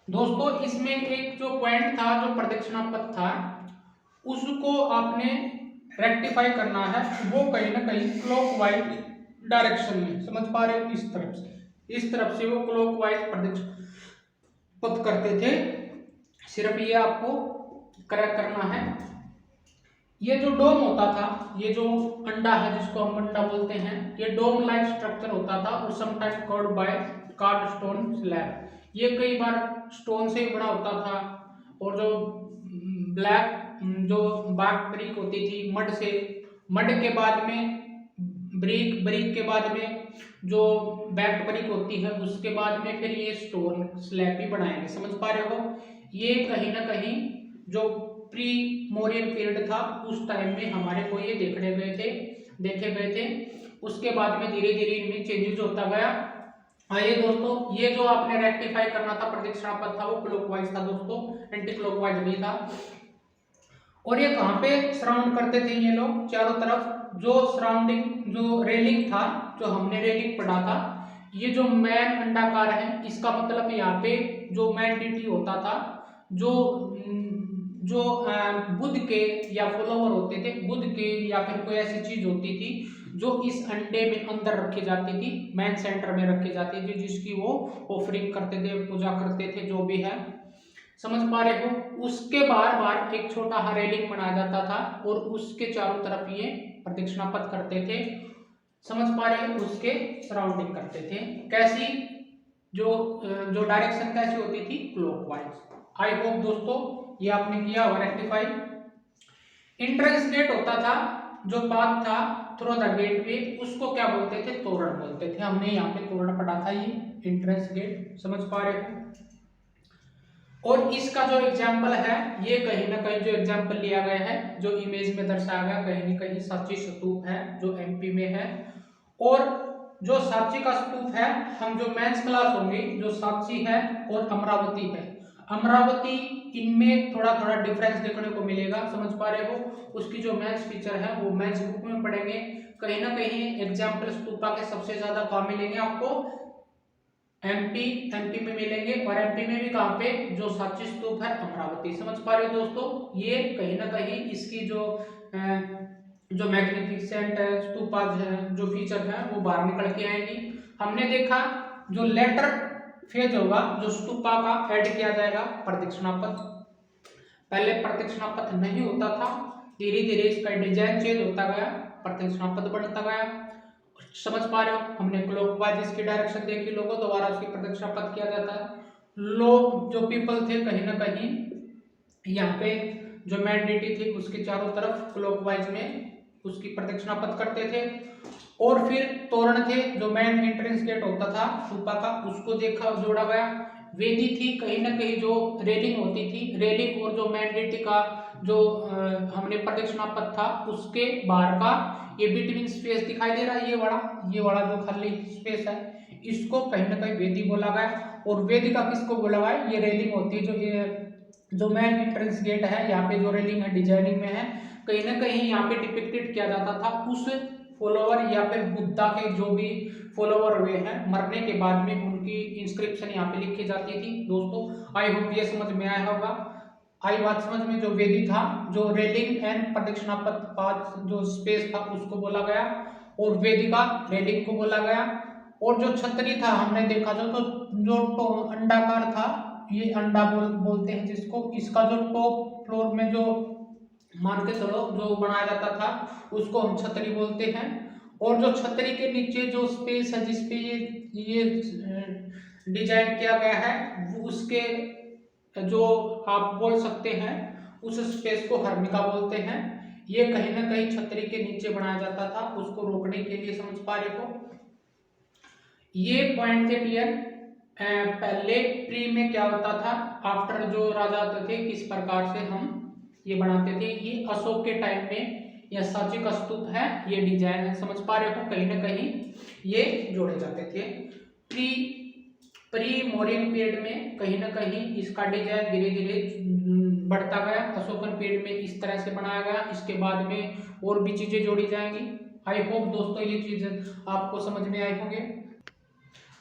दोस्तों इसमें एक जो पॉइंट था, जो प्रदक्षिणा पथ था, उसको आपने रेक्टिफाई करना है, वो कहीं ना कहीं क्लॉकवाइज डायरेक्शन में, समझ पा रहे हो, इस तरफ से वो क्लॉकवाइज प्रदक्षिणा पथ करते थे। सिर्फ ये आपको करेक्ट करना है। ये जो डोम होता था, ये जो अंडा है जिसको हम अंडा बोलते हैं, ये डोम लाइक स्ट्रक्चर होता था और sometime covered by card stone slab. ये कई बार स्टोन से बना होता था, और जो ब्लैक जो बाग ब्रिक होती थी मड से, मड के बाद में ब्रिक के बाद में जो बैक्ड ब्रिक होती है उसके बाद में फिर ये स्टोन स्लैब भी बनाएंगे, समझ पा रहे हो। ये कहीं ना कहीं जो प्री मोरियन पीरियड था उस टाइम में हमारे को ये देखे गए थे। उसके बाद में धीरे धीरे इनमें चेंजेस होता गया। आइए दोस्तों, ये जो आपने रेक्टिफाई करना था प्रदक्षिणा पथ था वो क्लॉकवाइज था दोस्तों, एंटी क्लॉकवाइज भी था। और ये कहाँ पे सराउंड करते थे ये लोग, चारों तरफ जो सराउंडिंग जो रेलिंग था, जो हमने रेलिंग पढ़ा था, ये जो मैन अंडाकार है इसका मतलब यहाँ पे जो मैन डिटी होता था, जो बुध के या फॉलोवर होते थे, बुध के या फिर कोई ऐसी चीज होती थी जो इस अंडे में अंदर रखी जाती थी, मैन सेंटर में रखी जाती थी, जिसकी वो ऑफरिंग करते थे, पूजा करते थे, जो भी है, समझ पा रहे हो। उसके बार एक छोटा सा रेलिंग बनाया जाता था और उसके चारों तरफ ये प्रदक्षिणा पथ करते थे, समझ पा रहे हो, उसके सराउंडिंग करते थे। कैसी जो डायरेक्शन कैसी होती थी, क्लॉकवाइज। आई होप दोस्तों ये आपने किया होगा रेक्टिफाई। इंट्रेंस गेट होता था जो पाथ था थ्रू द गेटवे उसको क्या बोलते थे, तोरण बोलते थे। हमने यहाँ पे तोरण पढ़ा था, ये एंट्रेंस गेट, समझ पा रहे हो। और इसका जो एग्जाम्पल है, ये कहीं ना कहीं जो एग्जाम्पल लिया गया है, जो इमेज में दर्शाया गया, कहीं ना कहीं सांची स्तूप है जो एमपी में है। और जो सांची का स्तूप है, हम जो मेंस क्लास होंगे, जो सांची है और अमरावती है, अमरावती, इनमें थोड़ा थोड़ा डिफरेंस देखने को मिलेगा, समझ पा रहे हो। उसकी जो मेंस फीचर है वो मेंस बुक में पढ़ेंगे। कहीं ना कहीं एग्जाम्पल स्तूपा के सबसे ज्यादा कहाँ मिलेंगे आपको, एमपी में मिलेंगे। और एमपी में भी कहाँ पे, जो सांची स्तूप है अमरावती, समझ पा रहे हो दोस्तों। ये कहीं ना कहीं इसकी जो मैग्निफिसेंट स्तूपा जो फीचर है वो बाहर निकल के आएंगी। हमने देखा जो लेटर फेज होगा जो स्तूपा का, ऐड किया जाएगा प्रदक्षिणापथ। पहले प्रदक्षिणापथ नहीं होता था, धीरे धीरे इसका डिजाइन चेंज होता गया, प्रदक्षिणापथ बढ़ता गया, समझ पा रहे हो। हमने क्लॉकवाइज इसकी डायरेक्शन देखी, लोगों द्वारा उसकी प्रदक्षिणापथ किया जाता है। लोग जो पीपल थे कहीं ना कहीं यहाँ पे जो मैंडेटी थी उसके चारों तरफ क्लॉकवाइज में उसकी प्रदक्षिणापथ करते थे। और फिर तोरण थे, जो मेन एंट्रेंस गेट होता था स्तूपा का, उसको देखा, जोड़ा गया। वेदी थी, कहीं ना कहीं जो रेलिंग होती थी, रेलिंग और जो मैंडेटी का जो हमने प्रदक्षिणापथ था उसके बाहर का ये बिटवीन स्पेस दिखाई दे रहा है, ये वाला जो खाली स्पेस है, इसको कहीं ना कहीं वेदी बोला गया। और वेदिका किसको बोला गया, ये रेलिंग होती है जो मेन एंट्रेंस गेट है, यहाँ पे जो रेलिंग है डिजाइनिंग में है, कहीं ना कहीं यहाँ पे डिपिक्टेड किया जाता था उस फॉलोवर या फिर बुद्धा के जो भी फॉलोवर हुए हैं, मरने के बाद में उनकी इंस्क्रिप्शन यहाँ पे लिखी जाती थी। दोस्तों आई होप ये समझ में आया होगा। आई बात समझ में, जो वेदी था, जो रेलिंग एंड प्रदक्षिणापथ पाथ जो स्पेस था उसको बोला गया, और वेदिका रेलिंग को बोला गया। और जो छतरी था हमने देखा जो अंडाकार था, ये अंडा बोलते हैं जिसको, इसका जो टॉप फ्लोर में जो मान के चलो जो बनाया जाता था उसको हम छतरी बोलते हैं। और जो छतरी के नीचे जो स्पेस है जिसपे ये डिजाइन किया गया है, वो उसके जो आप बोल सकते हैं उस स्पेस को हर्मिका बोलते हैं। ये कहीं ना कहीं छतरी के नीचे बनाया जाता था उसको रोकने के लिए, समझ पा रहे हो। ये पॉइंट थे क्लियर। पहले प्री में क्या होता था, आफ्टर जो राजा होते थे किस प्रकार से हम ये बनाते थे, ये अशोक के टाइम में या सांची का स्तूप है, ये डिजाइन है, समझ पा रहे हो। कहीं ना कहीं ये जोड़े जाते थे। प्री मौर्यन पीरियड में कहीं ना कहीं इसका डिजाइन धीरे धीरे बढ़ता गया, अशोकन पीरियड में इस तरह से बनाया गया, इसके बाद में और भी चीजें जोड़ी जाएंगी। आई होप दोस्तों ये चीज आपको समझ में आए होंगे।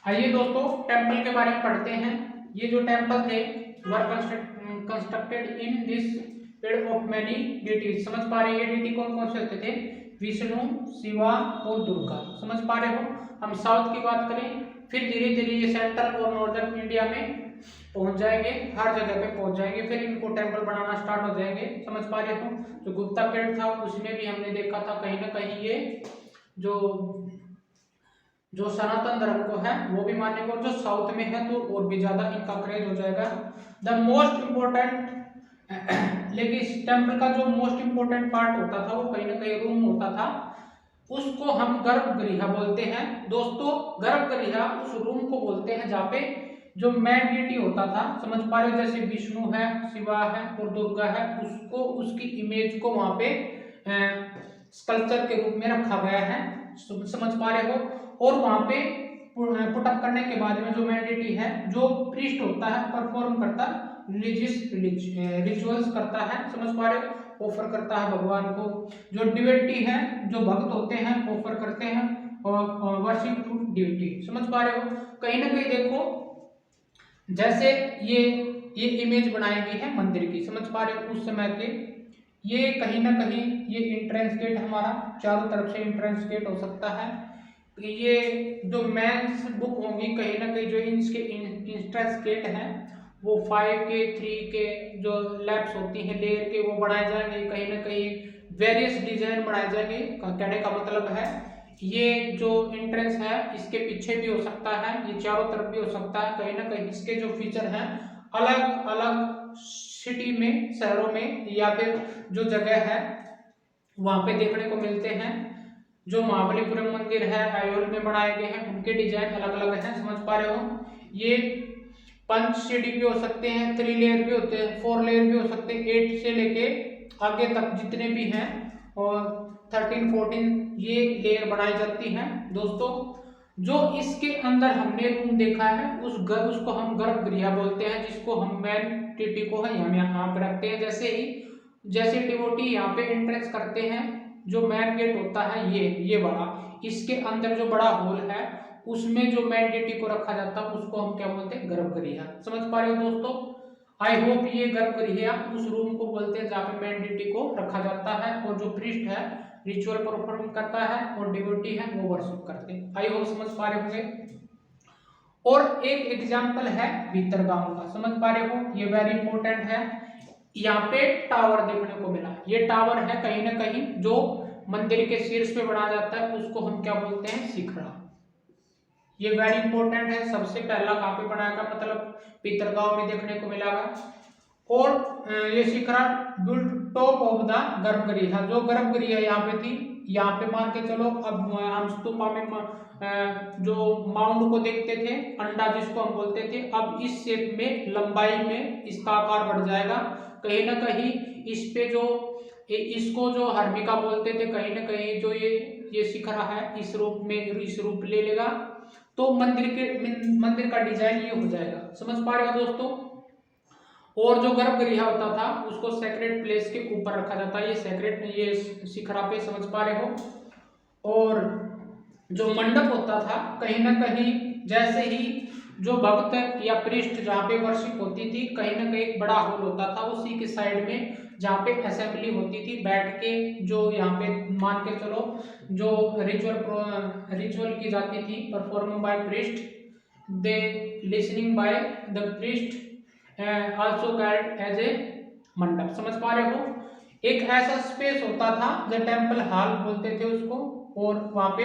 आइए दोस्तों टेम्पल के बारे में पढ़ते हैं। ये जो टेम्पल थे वर constructed in this period of many deities, समझ पा रहे हैं। ये डेटी कौन कौन से होते थे, विष्णु, शिवा और दुर्गा, समझ पा रहे हो। हम साउथ की बात करें, फिर धीरे धीरे ये सेंट्रल और नॉर्दर्न इंडिया में पहुंच जाएंगे, हर जगह पे पहुंच जाएंगे, फिर इनको टेम्पल बनाना स्टार्ट हो जाएंगे, समझ पा रहे हो। जो गुप्ता पीरियड था उसमें भी हमने देखा था कहीं ना कहीं ये जो सनातन धर्म को है वो भी मानेंगे, और जो साउथ में है तो और भी ज्यादा इनका क्रेज हो जाएगा। द मोस्ट इम्पोर्टेंट लेकिन इस टेम्पल का जो मोस्ट इम्पोर्टेंट पार्ट होता था वो कहीं ना कहीं रूम होता था, उसको हम गर्भगृह बोलते हैं। दोस्तों गर्भगृह उस रूम को बोलते हैं जहाँ पे जो मेन डिटी होता था, समझ पा रहे हो, जैसे विष्णु है, शिवा है और दुर्गा है, उसको उसकी इमेज को वहां पे स्कल्पचर के रूप में रखा गया है, समझ पा रहे हो। और वहां पे पुटअप करने के बाद में जो मैंडेटी है, जो प्रीस्ट होता है, परफॉर्म करता रिलीजियस रिचुअल्स करता है, समझ पा रहे हो, ऑफर करता है भगवान को। जो डिविटी है, जो भक्त होते हैं, ऑफर करते हैं और वर्शिप टू डिविटी, समझ पा रहे हो। कहीं ना कहीं देखो जैसे ये इमेज बनाई गई है मंदिर की, समझ पा रहे हो, उस समय के। ये कहीं ना कहीं ये एंट्रेंस गेट हमारा, चारों तरफ से एंट्रेंस गेट हो सकता है। ये जो मेंस बुक होंगी कहीं ना कहीं जो इसके इंस्टेंस गेट हैं वो 5 के 3 के जो लैब्स होती हैं लेयर के, वो बनाए जाएंगे, कहीं ना कहीं वेरियस डिजाइन बनाए जाएंगे। कहने का मतलब है ये जो एंट्रेंस है इसके पीछे भी हो सकता है, ये चारों तरफ भी हो सकता है। कहीं ना कहीं इसके जो फीचर हैं अलग अलग सिटी में, शहरों में या फिर जो जगह है वहां पे देखने को मिलते हैं। जो महाबलीपुरम मंदिर है आयोल में बनाए गए हैं, उनके डिजाइन अलग अलग हैं, समझ पा रहे हो। ये 5 सीढ़ी भी हो सकते हैं, 3 लेयर भी होते हैं, 4 लेयर भी हो सकते हैं, 8 से लेके आगे तक जितने भी हैं, और 13 14 ये लेयर बनाई जाती हैं दोस्तों। जो इसके अंदर हमने रूम देखा है उसको हम गर्भगृह बोलते हैं, जिसको हम मेन टीटी को है यहाँ पे रखते हैं। जैसे डिवोटी यहाँ पे एंट्रेंस करते हैं, जो मेन गेट होता है ये बड़ा, इसके अंदर जो बड़ा हॉल है उसमें जो मेन टीटी को रखा जाता है उसको हम क्या बोलते हैं, गर्भगृह। समझ पा रहे हो दोस्तों। आई होप ये गर्भगृह उस रूम को बोलते हैं जहाँ पे मेन टीटी को रखा जाता है, और जो प्रीस्ट है रिचुअल परफॉर्म करता है, और डिवोटी है वो वर्शिप करते हैं। आई होप समझ पा रहे होंगे। और एक एग्जाम्पल है भीतरगांव का, समझ पा रहे हो, ये वेरी इंपॉर्टेंट है। यहाँ पे टावर देखने को मिला, ये टावर है कहीं ना कहीं जो मंदिर के शीर्ष पे बनाया जाता है, उसको हम क्या बोलते हैं, शिखरा। ये वेरी इंपॉर्टेंट है। सबसे पहला कहाँ पे बनाया गया, मतलब भीतरगांव में देखने को मिला। और ये shikhara built top of the गर्भगृह, जो गर्भगृह यहाँ पे थी, यहाँ पे मान के चलो। अब हम स्तूपा में जो माउंड को देखते थे, अंडा जिसको हम बोलते थे, अब इस शेप में लंबाई में इसका आकार बढ़ जाएगा। कहीं ना कहीं इस पे जो इसको जो हर्मिका बोलते थे, कहीं ना कहीं जो ये शिखरा है इस रूप ले लेगा, तो मंदिर का डिजाइन ये हो जाएगा। समझ पा रहे हो दोस्तों। और जो गर्भगृह होता था उसको सेक्रेट प्लेस के ऊपर रखा जाता है, ये शिखरा पे, समझ पा रहे हो। और जो मंडप होता था, कहीं ना कहीं जैसे ही जो भक्त या प्रीस्ट जहाँ पे वर्शिप होती थी, कहीं ना कहीं एक बड़ा हॉल होता था उसी के साइड में, जहाँ पे असेंबली होती थी बैठ के, जो यहाँ पे मान के चलो जो रिचुअल की जाती थी, perform by priest, they listening by the priest, also called as a mandap. समझ पा रहे हो। एक ऐसा स्पेस होता था जो टेम्पल हॉल बोलते थे उसको, और वहां पे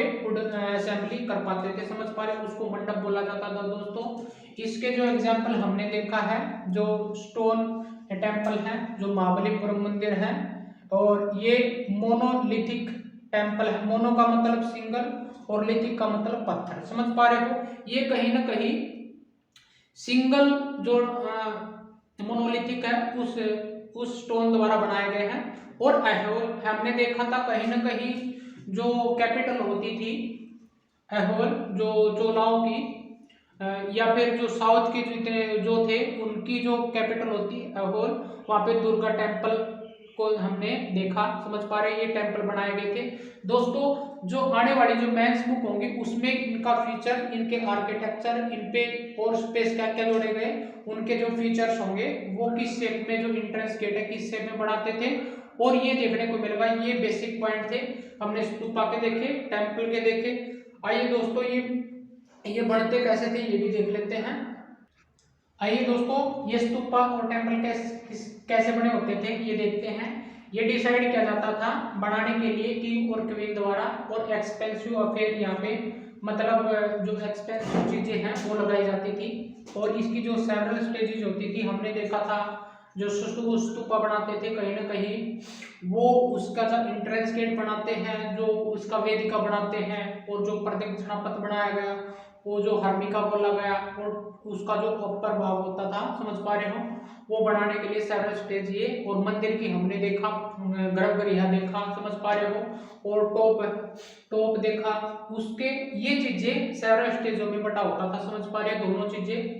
असेंबली कर पाते थे, समझ पा रहे हो, उसको मंडप बोला जाता था दोस्तों। इसके जो एग्जाम्पल हमने देखा है, जो स्टोन टेम्पल है, जो महाबलीपुरम मंदिर है, और ये मोनोलिथिक टेम्पल है। मोनो का मतलब सिंगल, और लिथिक का मतलब पत्थर। समझ पा रहे हो। ये कहीं ना कहीं सिंगल जो मोनोलिथिक है उस स्टोन द्वारा बनाए गए हैं। और अहोल हमने देखा था, कहीं ना कहीं जो कैपिटल होती थी अहोल, जो चोलाओं की या फिर जो साउथ के जितने जो थे उनकी जो कैपिटल होती अहोल, वहां पे दुर्गा टेम्पल को हमने देखा। समझ पा रहे हैं। ये टेम्पल बनाए गए थे दोस्तों। जो आने वाली जो मेंस बुक होंगे उसमें इनका फीचर, इनके आर्किटेक्चर, इन पे और स्पेस क्या क्या जोड़े गए, उनके जो फीचर्स होंगे, वो किस शेप में, जो एंट्रेंस गेट है किस शेप में बनाते थे, और ये देखने को मिलेगा। ये बेसिक पॉइंट थे, हमने स्तूपा के देखे, टेम्पल के देखे। आइए दोस्तों, ये बढ़ते कैसे थे ये भी देख लेते हैं। आइए दोस्तों, ये स्तूपा और टेम्पल कैसे बने होते थे ये देखते हैं। ये डिसाइड किया जाता था बनाने के लिए किंग और क्वीन द्वारा, और एक्सपेंसिव अफेयर यहाँ पे, मतलब जो एक्सपेंसिव चीजें हैं वो लगाई जाती थी। और इसकी जो सेवरल स्टेजेस होती थी, हमने देखा था जो स्तूपा बनाते थे, कहीं ना कहीं वो उसका जो एंट्रेंस गेट बनाते हैं, जो उसका वेदिका बनाते हैं, और जो प्रदक्षिणा पथ बनाया गया, वो जो हर्मिका बोला गया, और उसका जो अपर भाग होता था, समझ पा रहे हो, वो बनाने के लिए सेवरल स्टेज ये। और मंदिर की हमने देखा, गर्भगृह देखा, समझ पा रहे हो, और टॉप देखा, उसके ये चीजें सेवरल स्टेजों में बटा होता था, समझ पा रहे हो दोनों चीजें।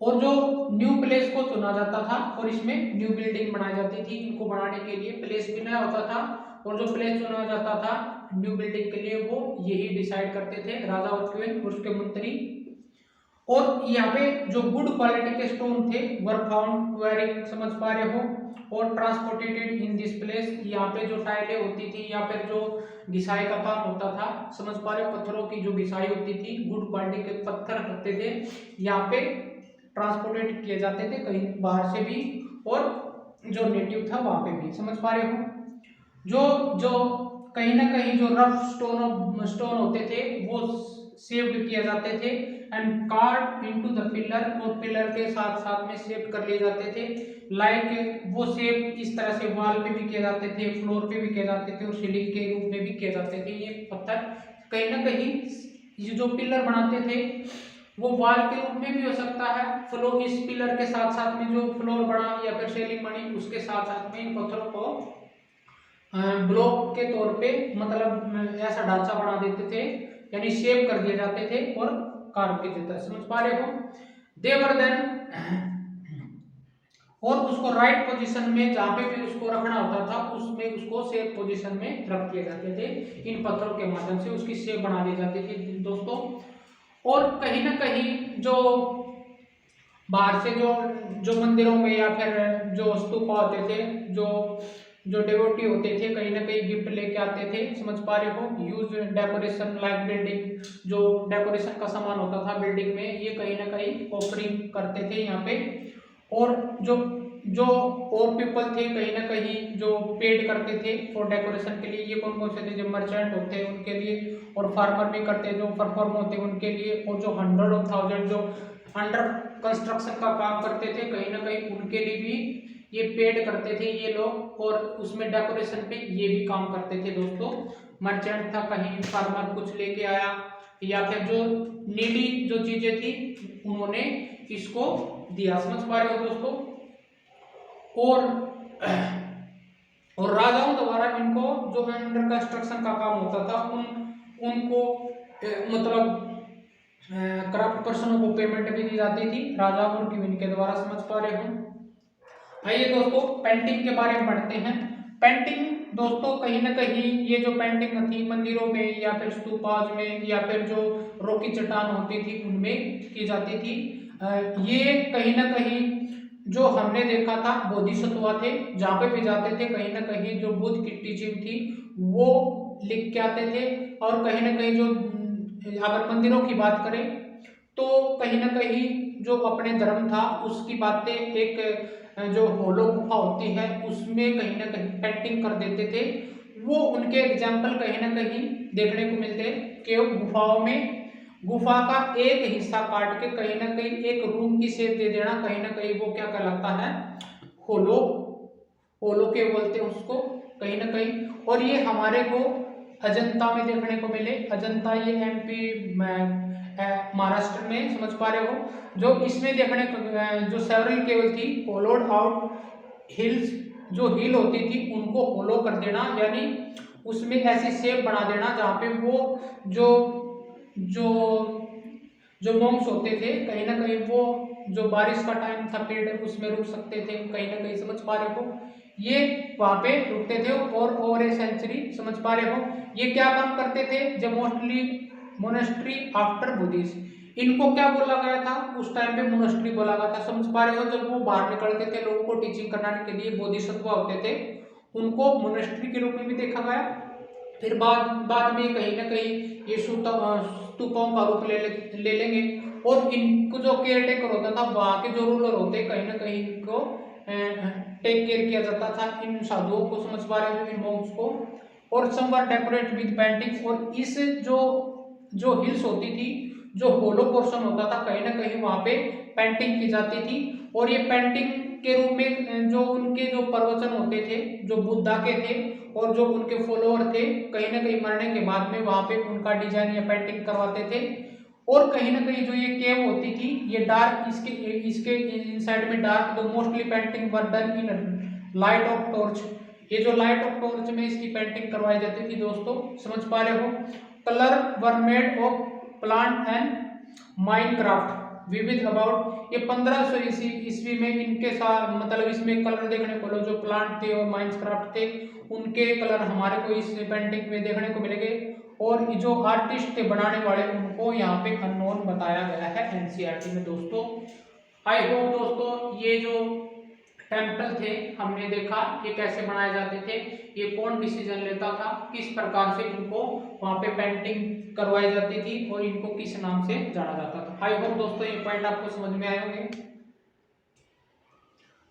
और जो न्यू प्लेस को चुना जाता था, और इसमें न्यू बिल्डिंग बनाई जाती थी। इनको बनाने के लिए प्लेस भी नया होता था, और जो प्लेस चुना जाता था न्यू बिल्डिंग के लिए, वो यही डिसाइड करते थे राजा और क्वीन और उसके मंत्री। और यहाँ पे जो गुड क्वालिटी के स्टोन थे वर फाउंड वेरी, समझ पा रहे हो, और ट्रांसपोर्टेड इन दिस प्लेस। यहाँ पे जो टाइलें होती थी या फिर जो घिसाई का काम होता था, समझ पा रहे हो, पत्थरों की जो घिसाई होती थी, गुड क्वालिटी के पत्थर होते थे, यहाँ पे ट्रांसपोर्टेड किए जाते थे कहीं बाहर से भी, और जो नेटिव था वहां पे भी। समझ पा रहे हो। जो जो कहीं ना कहीं जो रफ स्टोन होते थे, वो सेव्ड किए जाते थे and card into the pillar, और पिलर के साथ साथ में सेव कर लिए जाते थे। लाइक वो सेव इस तरह से वॉल पे भी किए जाते थे, फ्लोर पे भी किए जाते थे और सीलिंग के रूप में भी किए जाते थे। ये पत्थर कहीं ना कहीं ये जो पिलर बनाते थे वो वॉल के रूप में भी हो सकता है, फ्लोर इस पिलर के साथ साथ में जो फ्लोर बना या फिर सीलिंग बनी उसके साथ साथ में इन पत्थरों को ब्लॉक के तौर पे मतलब ऐसा ढांचा बना देते थे, यानी शेप कर दिए जाते थे और कार्व किया जाता है। समझ पा रहे हो? देवर देन और उसको राइट पोजीशन में जहां पे भी उसको रखना होता था उसमें उसको सेफ पोजीशन में रख दिए जाते थे। इन पत्थरों के माध्यम से उसकी शेप बना दी जाती थी दोस्तों। और कहीं ना कहीं जो बाहर से जो मंदिरों में या फिर जो स्तूपा होते थे, जो जो डिवोटी होते थे कहीं ना कहीं गिफ्ट लेके आते थे। समझ पा रहे हो? यूज डेकोरेशन लाइक बिल्डिंग, जो डेकोरेशन का सामान होता था बिल्डिंग में ये कहीं ना कहीं ऑफरिंग करते थे यहाँ पे। और जो जो और पीपल थे कहीं ना कहीं जो पेड करते थे फॉर डेकोरेशन के लिए, ये कौन कौन से थे? जो मर्चेंट होते हैं उनके लिए, और फार्मर भी करते हैं जो परफॉर्म होते हैं उनके लिए, और जो 100,000 जो अंडर कंस्ट्रक्शन का काम करते थे कहीं ना कहीं उनके लिए भी ये पेड करते थे ये लोग। और उसमें डेकोरेशन पे ये भी काम करते थे दोस्तों। मर्चेंट था, कहीं फार्मर कुछ लेके आया या फिर जो नीडी जो चीजें थी उन्होंने इसको दिया। समझ पा रहे हो दोस्तों? और राजाओं द्वारा इनको जो अंडर कंस्ट्रक्शन का काम होता था उनको मतलब क्राफ्ट पर्सनों को पेमेंट भी दी जाती थी राजाओं की इनके द्वारा। समझ पा रहे हो? आइए दोस्तों पेंटिंग के बारे में पढ़ते हैं। पेंटिंग दोस्तों कहीं ना कहीं ये जो पेंटिंग थी मंदिरों में या फिर स्तूपाज में या फिर जो रोकी चट्टान होती थी उनमें की जाती थी। ये कहीं ना कहीं जो हमने देखा था बोधिसत्व थे जहाँ पे भी जाते थे कहीं ना कहीं जो बुद्ध की टीचिंग थी वो लिख के आते थे। और कहीं ना कहीं जो अगर मंदिरों की बात करें तो कहीं ना कहीं जो अपने धर्म था उसकी बातें एक जो होलो गुफा होती है उसमें कहीं ना कहीं पेंटिंग कर देते थे। वो उनके एग्जाम्पल कहीं ना कहीं देखने को मिलते कि गुफाओं में गुफा का एक हिस्सा काट के कहीं ना कहीं एक रूम की शेप दे देना, कहीं ना कहीं वो क्या कहलाता है? होलो, होलो के बोलते हैं उसको कहीं ना कहीं। और ये हमारे को अजंता में देखने को मिले। अजंता ये एमपी महाराष्ट्र में। समझ पा रहे हो? जो इसमें देखने को जो सेवरल केवल थी होलोड आउट हिल्स, जो हिल होती थी उनको होलो कर देना, यानी उसमें ऐसी शेप बना देना जहाँ पे वो जो जो जो मॉन्क्स होते थे कहीं ना कहीं वो जो बारिश का टाइम था पेड़ उसमें रुक सकते थे कहीं ना कहीं। समझ पा रहे हो? ये वहां पे रुकते थे और ओवर ए सेंचुरी। समझ पा रहे हो? ये क्या काम करते थे? जब मोस्टली मोनेस्ट्री आफ्टर बुद्धिस्ट, इनको क्या बोला गया था उस टाइम पे? मोनेस्ट्री बोला गया था। समझ पा रहे हो? जब वो बाहर निकलते थे लोगों को टीचिंग कराने के लिए बोधिसत्व होते थे उनको मोनेस्ट्री के रूप में भी देखा गया। फिर बाद में कहीं ना कहीं ये स्तूपों का रूप ले लेंगे। और इनको जो केयर टेकर होता था वहाँ के जो रूलर होते कहीं ना कहीं इनको टेक केयर किया जाता था इन साधुओं को। समझ पा रहे हो? इन मॉन्क्स को। और समवर डेकोरेट विद पेंटिंग, और इस जो जो हिल्स होती थी जो होलो पोर्शन होता था कहीं ना कहीं वहां पे पेंटिंग की जाती थी। और ये पेंटिंग के रूप में जो उनके जो प्रवचन होते थे जो बुद्धा के थे और जो उनके फॉलोअर थे कहीं ना कहीं मरने के बाद में वहां पे उनका डिजाइन या पेंटिंग करवाते थे। और कहीं ना कहीं जो ये केव होती थी ये डार्क, इसके इसके इनसाइड में डार्क, तो mostly painting were done in light of torch. ये जो लाइट ऑफ टॉर्च में इसकी पेंटिंग करवाई जाती थी दोस्तों। समझ पा रहे हो? Colour were made of plant and Minecraft विविध अबाउट, ये 1500 ईस्वी में इनके साथ मतलब इसमें कलर देखने को जो प्लांट थे और माइनक्राफ्ट थे उनके कलर हमारे को इस पेंटिंग में देखने को मिलेंगे। और जो आर्टिस्ट थे बनाने वाले उनको यहाँ पे अननोन बताया गया है एनसीईआरटी में दोस्तों। आई होप दोस्तों ये जो टेम्पल थे हमने देखा ये कैसे बनाए जाते थे, ये कौन डिसीजन लेता था, किस प्रकार से इनको वहाँ पे पेंटिंग करवाई जाती थी और इनको किस नाम से जाना जाता था। आई होप दोस्तों ये पॉइंट आपको समझ में आए होंगे।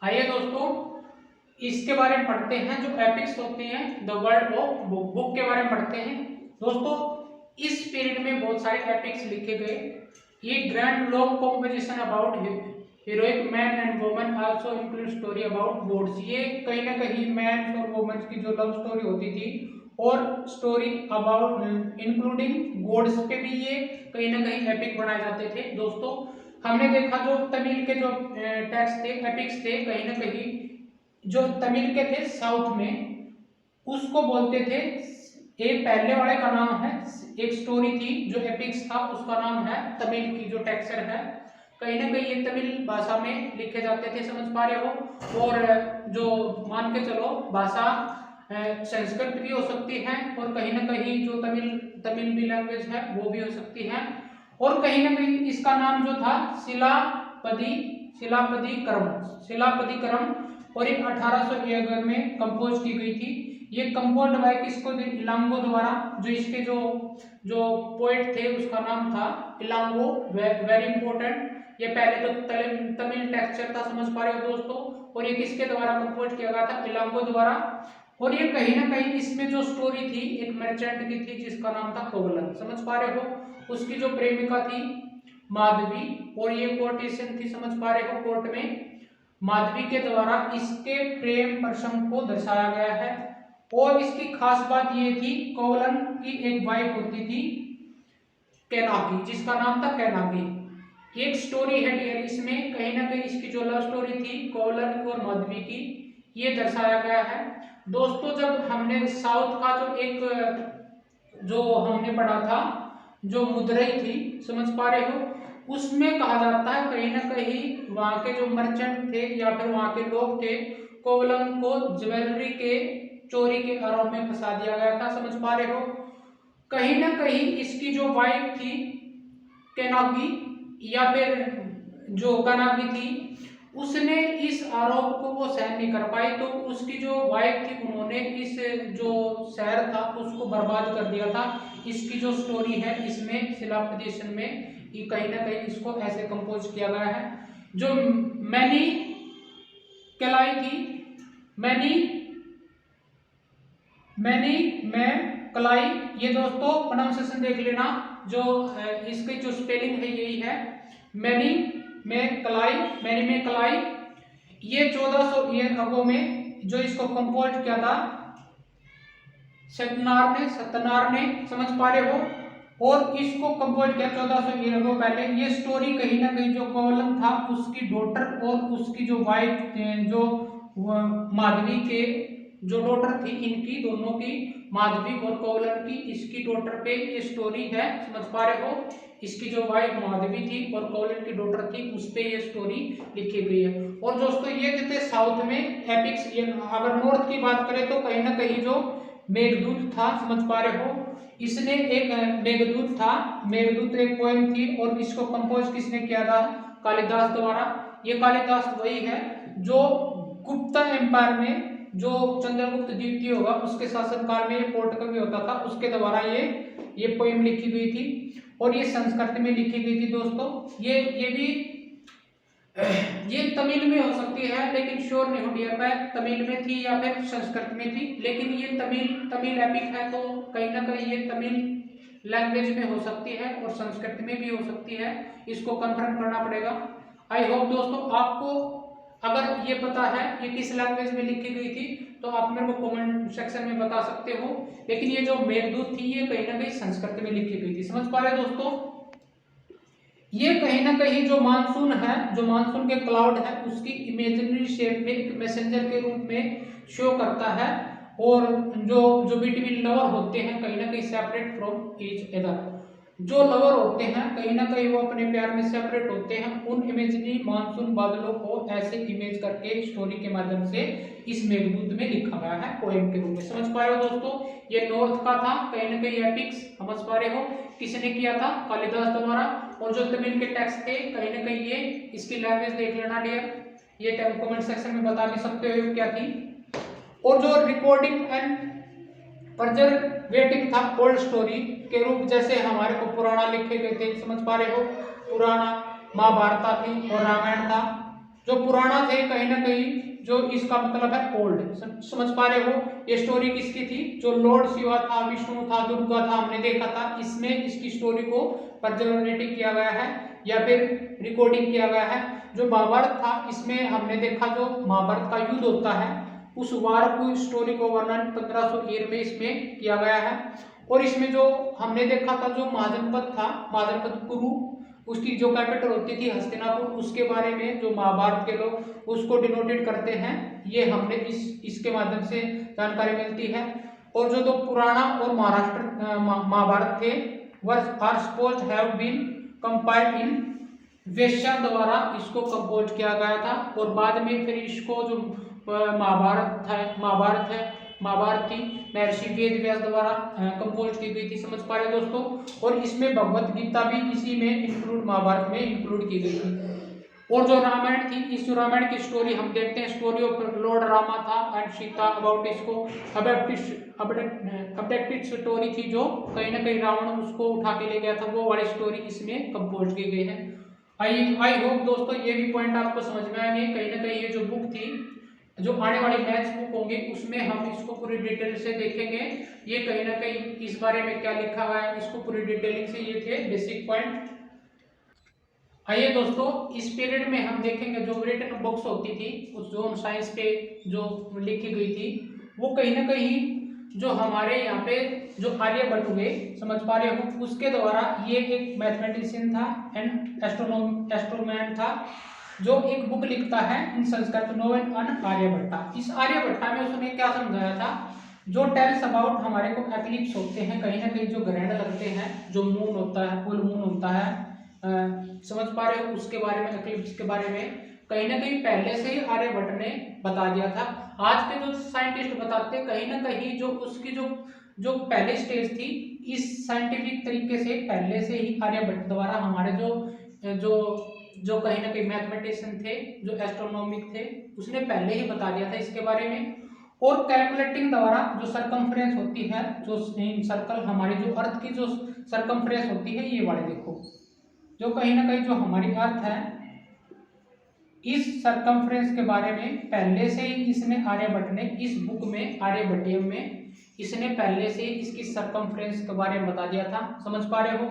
आइए दोस्तों इसके बारे में पढ़ते हैं जो एपिक्स होती हैं द वर्ल्ड ऑफ बुक के बारे में पढ़ते हैं दोस्तों। इस पीरियड में बहुत सारे एपिक्स लिखे गए। ये grand long composition about heroic man and woman also include story about gods. ये कहीं ना कहीं मैन और वुमेन्स की जो लव स्टोरी होती थी और स्टोरी अबाउट इंक्लूडिंग गोड्स पे भी ये कहीं ना कहीं एपिक बनाए जाते थे। दोस्तों हमने देखा जो तमिल के जो टेक्स्ट थे, एपिक्स थे, कहीं ना कहीं जो तमिल के थे साउथ में उसको बोलते थे, एक पहले वाले का नाम है, एक स्टोरी थी जो एपिक्स था उसका नाम है तमिल की जो टेक्सचर है, कहीं ना कहीं ये तमिल भाषा में लिखे जाते थे, समझ पा रहे हो। और जो मान के चलो भाषा संस्कृत भी हो सकती है और कहीं ना कहीं जो तमिल भी लैंग्वेज है वो भी हो सकती है। और कहीं ना कहीं इसका नाम जो था शिलापदी क्रम और ये 1811 में कंपोज की गई थी। ये कंपोज बाय किसको, इलांगो द्वारा। जो इसके जो पोएट थे उसका नाम था इलांगो, वेरी इंपॉर्टेंट। ये पहले तो तमिल टेक्सचर था, समझ पा रहे हो दोस्तों। और ये किसके द्वारा कंपोज किया गया था, इलांगो द्वारा। और ये कहीं ना कहीं इसमें जो स्टोरी थी एक मर्चेंट की थी जिसका नाम था कोवलन, समझ पा रहे हो। उसकी जो प्रेमिका थी माधवी और ये कोर्टेशन थी, समझ पा रहे हो, कोर्ट में माधवी के द्वारा इसके प्रेम प्रसंग को दर्शाया गया है। और इसकी खास बात ये थी कोवलन की एक वाइफ होती थी केनाकी, जिसका नाम था केनाकी। एक स्टोरी है डियर, इसमें कहीं ना कहीं इसकी जो लव स्टोरी थी कोवलन और माधवी की ये दर्शाया गया है। दोस्तों जब हमने साउथ का जो हमने पढ़ा था जो मुद्रई थी, समझ पा रहे हो, उसमें कहा जाता है कहीं ना कहीं वहां के जो मर्चेंट थे या फिर वहां के लोग थे, कोवलन को ज्वेलरी के चोरी के आरोप में फंसा दिया गया था, समझ पा रहे हो। कहीं ना कहीं इसकी जो वाइफ थी केनागी या फिर जो कनागी थी, उसने इस आरोप को वो सहन नहीं कर पाई, तो उसकी जो वाइफ थी उन्होंने इस जो शहर था उसको बर्बाद कर दिया था। इसकी जो स्टोरी है इसमें शिलापदेशन में ये कहीं ना कहीं इसको ऐसे कंपोज किया गया है। जो मैनी कलाई थी, मैनी में कलाई, ये दोस्तों प्रोनाउंसिएशन देख लेना, जो इसकी जो स्पेलिंग है यही है मैनी में कलाई। ये 1400 ईयर अगो में जो इसको कंपोज किया था सत्यनार ने, समझ पा रहे हो। और इसको कंपोज किया 1400 ईयर अगो पहले। ये स्टोरी कहीं ना कहीं जो कोवलन था उसकी डॉटर और उसकी जो वाइफ जो माधवी के जो डॉटर थी, इनकी दोनों की, माधवी और कोवलन की, इसकी डॉटर पे ये स्टोरी है, समझ पा रहे हो। इसकी जो वाइफ माधवी थी और कोवलन की डॉटर थी उस पे ये स्टोरी लिखी गई है। और दोस्तों ये थे साउथ में एपिक्स। अगर नॉर्थ की बात करें तो कहीं ना कहीं जो मेघदूत था, समझ पा रहे हो, इसने एक मेघदूत एक पोएम थी और इसको कंपोज किसने किया था, कालिदास द्वारा। ये कालिदास वही है जो गुप्ता एम्पायर में जो चंद्रगुप्त द्वितीय होगा उसके शासनकाल में ये पोर्ट कवि होता था, उसके द्वारा ये पोएम लिखी गई थी और ये संस्कृत में लिखी गई थी। दोस्तों ये तमिल में हो सकती है लेकिन श्योर नहीं हूँ डियर, मैं तमिल में थी या फिर संस्कृत में थी, लेकिन ये तमिल एपिक है तो कहीं ना कहीं ये तमिल लैंग्वेज में हो सकती है और संस्कृत में भी हो सकती है, इसको कंफर्म करना पड़ेगा। आई होप दोस्तों आपको अगर ये पता है ये किस लैंग्वेज में लिखी गई थी तो आप मेरे को कमेंट सेक्शन में बता सकते हो। लेकिन ये जो मेघदूत थी ये कहीं ना कहीं संस्कृत में लिखी गई थी, समझ पा रहे दोस्तों। ये कहीं ना कहीं जो मानसून है, जो मानसून के क्लाउड है उसकी इमेजिनरी शेप में एक मैसेंजर के रूप में शो करता है और जो बिटवीन लवर होते हैं कहीं ना कहीं सेपरेट फ्रॉम ईच अदर। जो लवर होते हैं कहीं ना कहीं वो अपने प्यार में सेपरेट होते हैं, उन इमेजिनरी मानसून बादलों को ऐसे इमेज करके स्टोरी के माध्यम से इस मेघदूत में लिखा गया है पोएम के रूप में, समझ पा रहे हो दोस्तों। ये नॉर्थ का था, कहीं ना कहीं एपिक्स, समझ पा रहे हो, किसने किया था, कालिदास द्वारा। और जो तमिल के टेक्स्ट थे कहीं ना कहीं ये इसकी लैंग्वेज देख लेना डियर, ये कमेंट सेक्शन में बता भी सकते हो क्या थी। और जो रिकॉर्डिंग एंड प्रिजर्वेटिंग था ओल्ड स्टोरी के रूप, जैसे हमारे को पुराना लिखे गए थे, समझ पा रहे हो, पुराना महाभारत थी और रामायण था। जो पुराना थे कहीं ना कहीं जो इसका मतलब है ओल्ड। समझ पा रहे हो? ये स्टोरी किसकी थी? जो लॉर्ड शिवा था, विष्णु था, दुर्गा था, हमने देखा था, इसमें इसकी स्टोरी को प्रेजेंटेटिव किया गया है या फिर रिकॉर्डिंग किया गया है। जो महाभारत था इसमें हमने देखा जो महाभारत का युद्ध होता है उस वार को स्टोरी को वर्णन 1501 में इसमें किया गया है। और इसमें जो हमने देखा था जो महाजनपद था, महाजनपद कुरु, उसकी जो कैपिटल होती थी हस्तिनापुर, उसके बारे में जो महाभारत के लोग उसको डिनोटेड करते हैं, ये हमने इसके माध्यम से जानकारी मिलती है। और जो दो पुराना और महाराष्ट्र महाभारत थे verses are suppose have been compiled in वेश्या द्वारा इसको कंपोज किया गया था। और बाद में फिर इसको जो महाभारत थी महर्षि वेद व्यास द्वारा कंपोज की गई थी। समझ पा रहे दोस्तों? और इसमें भगवत गीता भी इसी में इंक्लूड, महाभारत में इंक्लूड की गई थी। और जो रामायण थी, इस जो रामायण की स्टोरी हम देखते हैं, स्टोरी ऑफ लॉर्ड रामा था एंड सीता, अबाउट इसको अबडक्टेड स्टोरी थी, जो कहीं ना कहीं रावण उसको उठा के ले गया था, वो वाली स्टोरी इसमें कंपोज की गई है। आई होप दोस्तों ये भी पॉइंट आपको समझ में आएंगे। कहीं ना कहीं ये जो बुक थी, जो आने वाली मैथ्स बुक होंगे उसमें हम इसको पूरी डिटेल से देखेंगे, ये कहीं ना कहीं इस बारे में क्या लिखा हुआ है इसको पूरी डिटेलिंग से, ये थे बेसिक पॉइंट। आइए दोस्तों, इस पीरियड में हम देखेंगे जो रिटन बुक्स होती थी उस जोन साइंस पे जो लिखी गई थी, वो कहीं ना कहीं जो हमारे यहाँ पे जो आर्यभट्ट हुए, समझ पा रहे हो, उसके द्वारा, ये एक मैथमेटिशियन था एंड एस्ट्रोनॉमर था, जो एक बुक लिखता है इन संस्कृत नोवेल ऑन आर्यभट्टा। इस आर्यभट्टा में उसने क्या समझाया था, जो टेल्स अबाउट हमारे को एक्लिप्स होते हैं, कहीं ना कहीं जो ग्रहण लगते हैं, जो मून होता है, फुल मून होता है, समझ पा रहे हो, उसके बारे में, एक्लिप्स के बारे में कहीं ना कहीं पहले से ही आर्यभट्ट ने बता दिया था। आज के जो साइंटिस्ट बताते हैं कहीं ना कहीं जो उसकी जो पहले स्टेज थी, इस साइंटिफिक तरीके से पहले से ही आर्यभट्ट द्वारा हमारे जो कहीं ना कहीं मैथमेटिशियन थे, जो एस्ट्रोनॉमिक थे, उसने पहले ही बता दिया था इसके बारे में। और कैलकुलेटिंग द्वारा जो सरकमफ्रेंस होती है, जो सर्कल हमारी जो अर्थ की जो सरकमफ्रेंस होती है, ये वाले देखो, जो कहीं ना कहीं जो हमारी अर्थ है, इस सरकमफ्रेंस के बारे में पहले से ही इसने आर्यभट्ट ने इस बुक में, आर्यभट्टियम में, इसने पहले से ही इसकी सरकमफ्रेंस के बारे में बता दिया था। समझ पा रहे हो?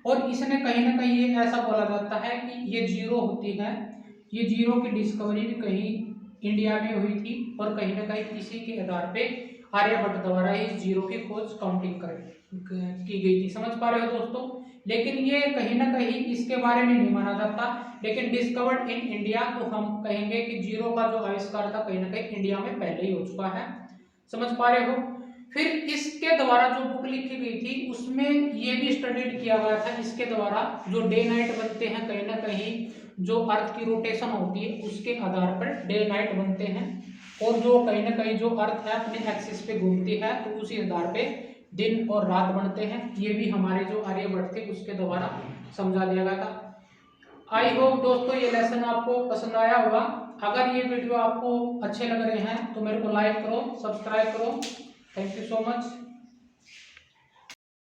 और इसने कहीं ना कहीं ये ऐसा बोला जाता है कि ये जीरो होती है, ये जीरो की डिस्कवरी भी कहीं इंडिया में हुई थी और कहीं ना कहीं इसी के आधार पे आर्यभट्ट द्वारा इस जीरो की खोज काउंटिंग की गई थी। समझ पा रहे हो दोस्तों? लेकिन ये कहीं ना कहीं इसके बारे में नहीं माना जाता, लेकिन डिस्कवर्ड इन इंडिया, तो हम कहेंगे कि जीरो का जो आविष्कार था कहीं ना कहीं इंडिया में पहले ही हो चुका है। समझ पा रहे हो? फिर इसके द्वारा जो बुक लिखी गई थी उसमें ये भी स्टडीड किया गया था, इसके द्वारा जो डे नाइट बनते हैं, कहीं ना कहीं जो अर्थ की रोटेशन होती है उसके आधार पर डे नाइट बनते हैं, और जो कहीं ना कहीं जो अर्थ है अपने एक्सिस पे घूमती है तो उसी आधार पे दिन और रात बनते हैं। ये भी हमारे जो आर्यभट्ट थे उसके द्वारा समझा दिया गया था। आई होप दोस्तों ये लेसन आपको पसंद आया होगा। अगर ये वीडियो आपको अच्छे लग रहे हैं तो मेरे को लाइक करो, सब्सक्राइब करो। Thank you so much.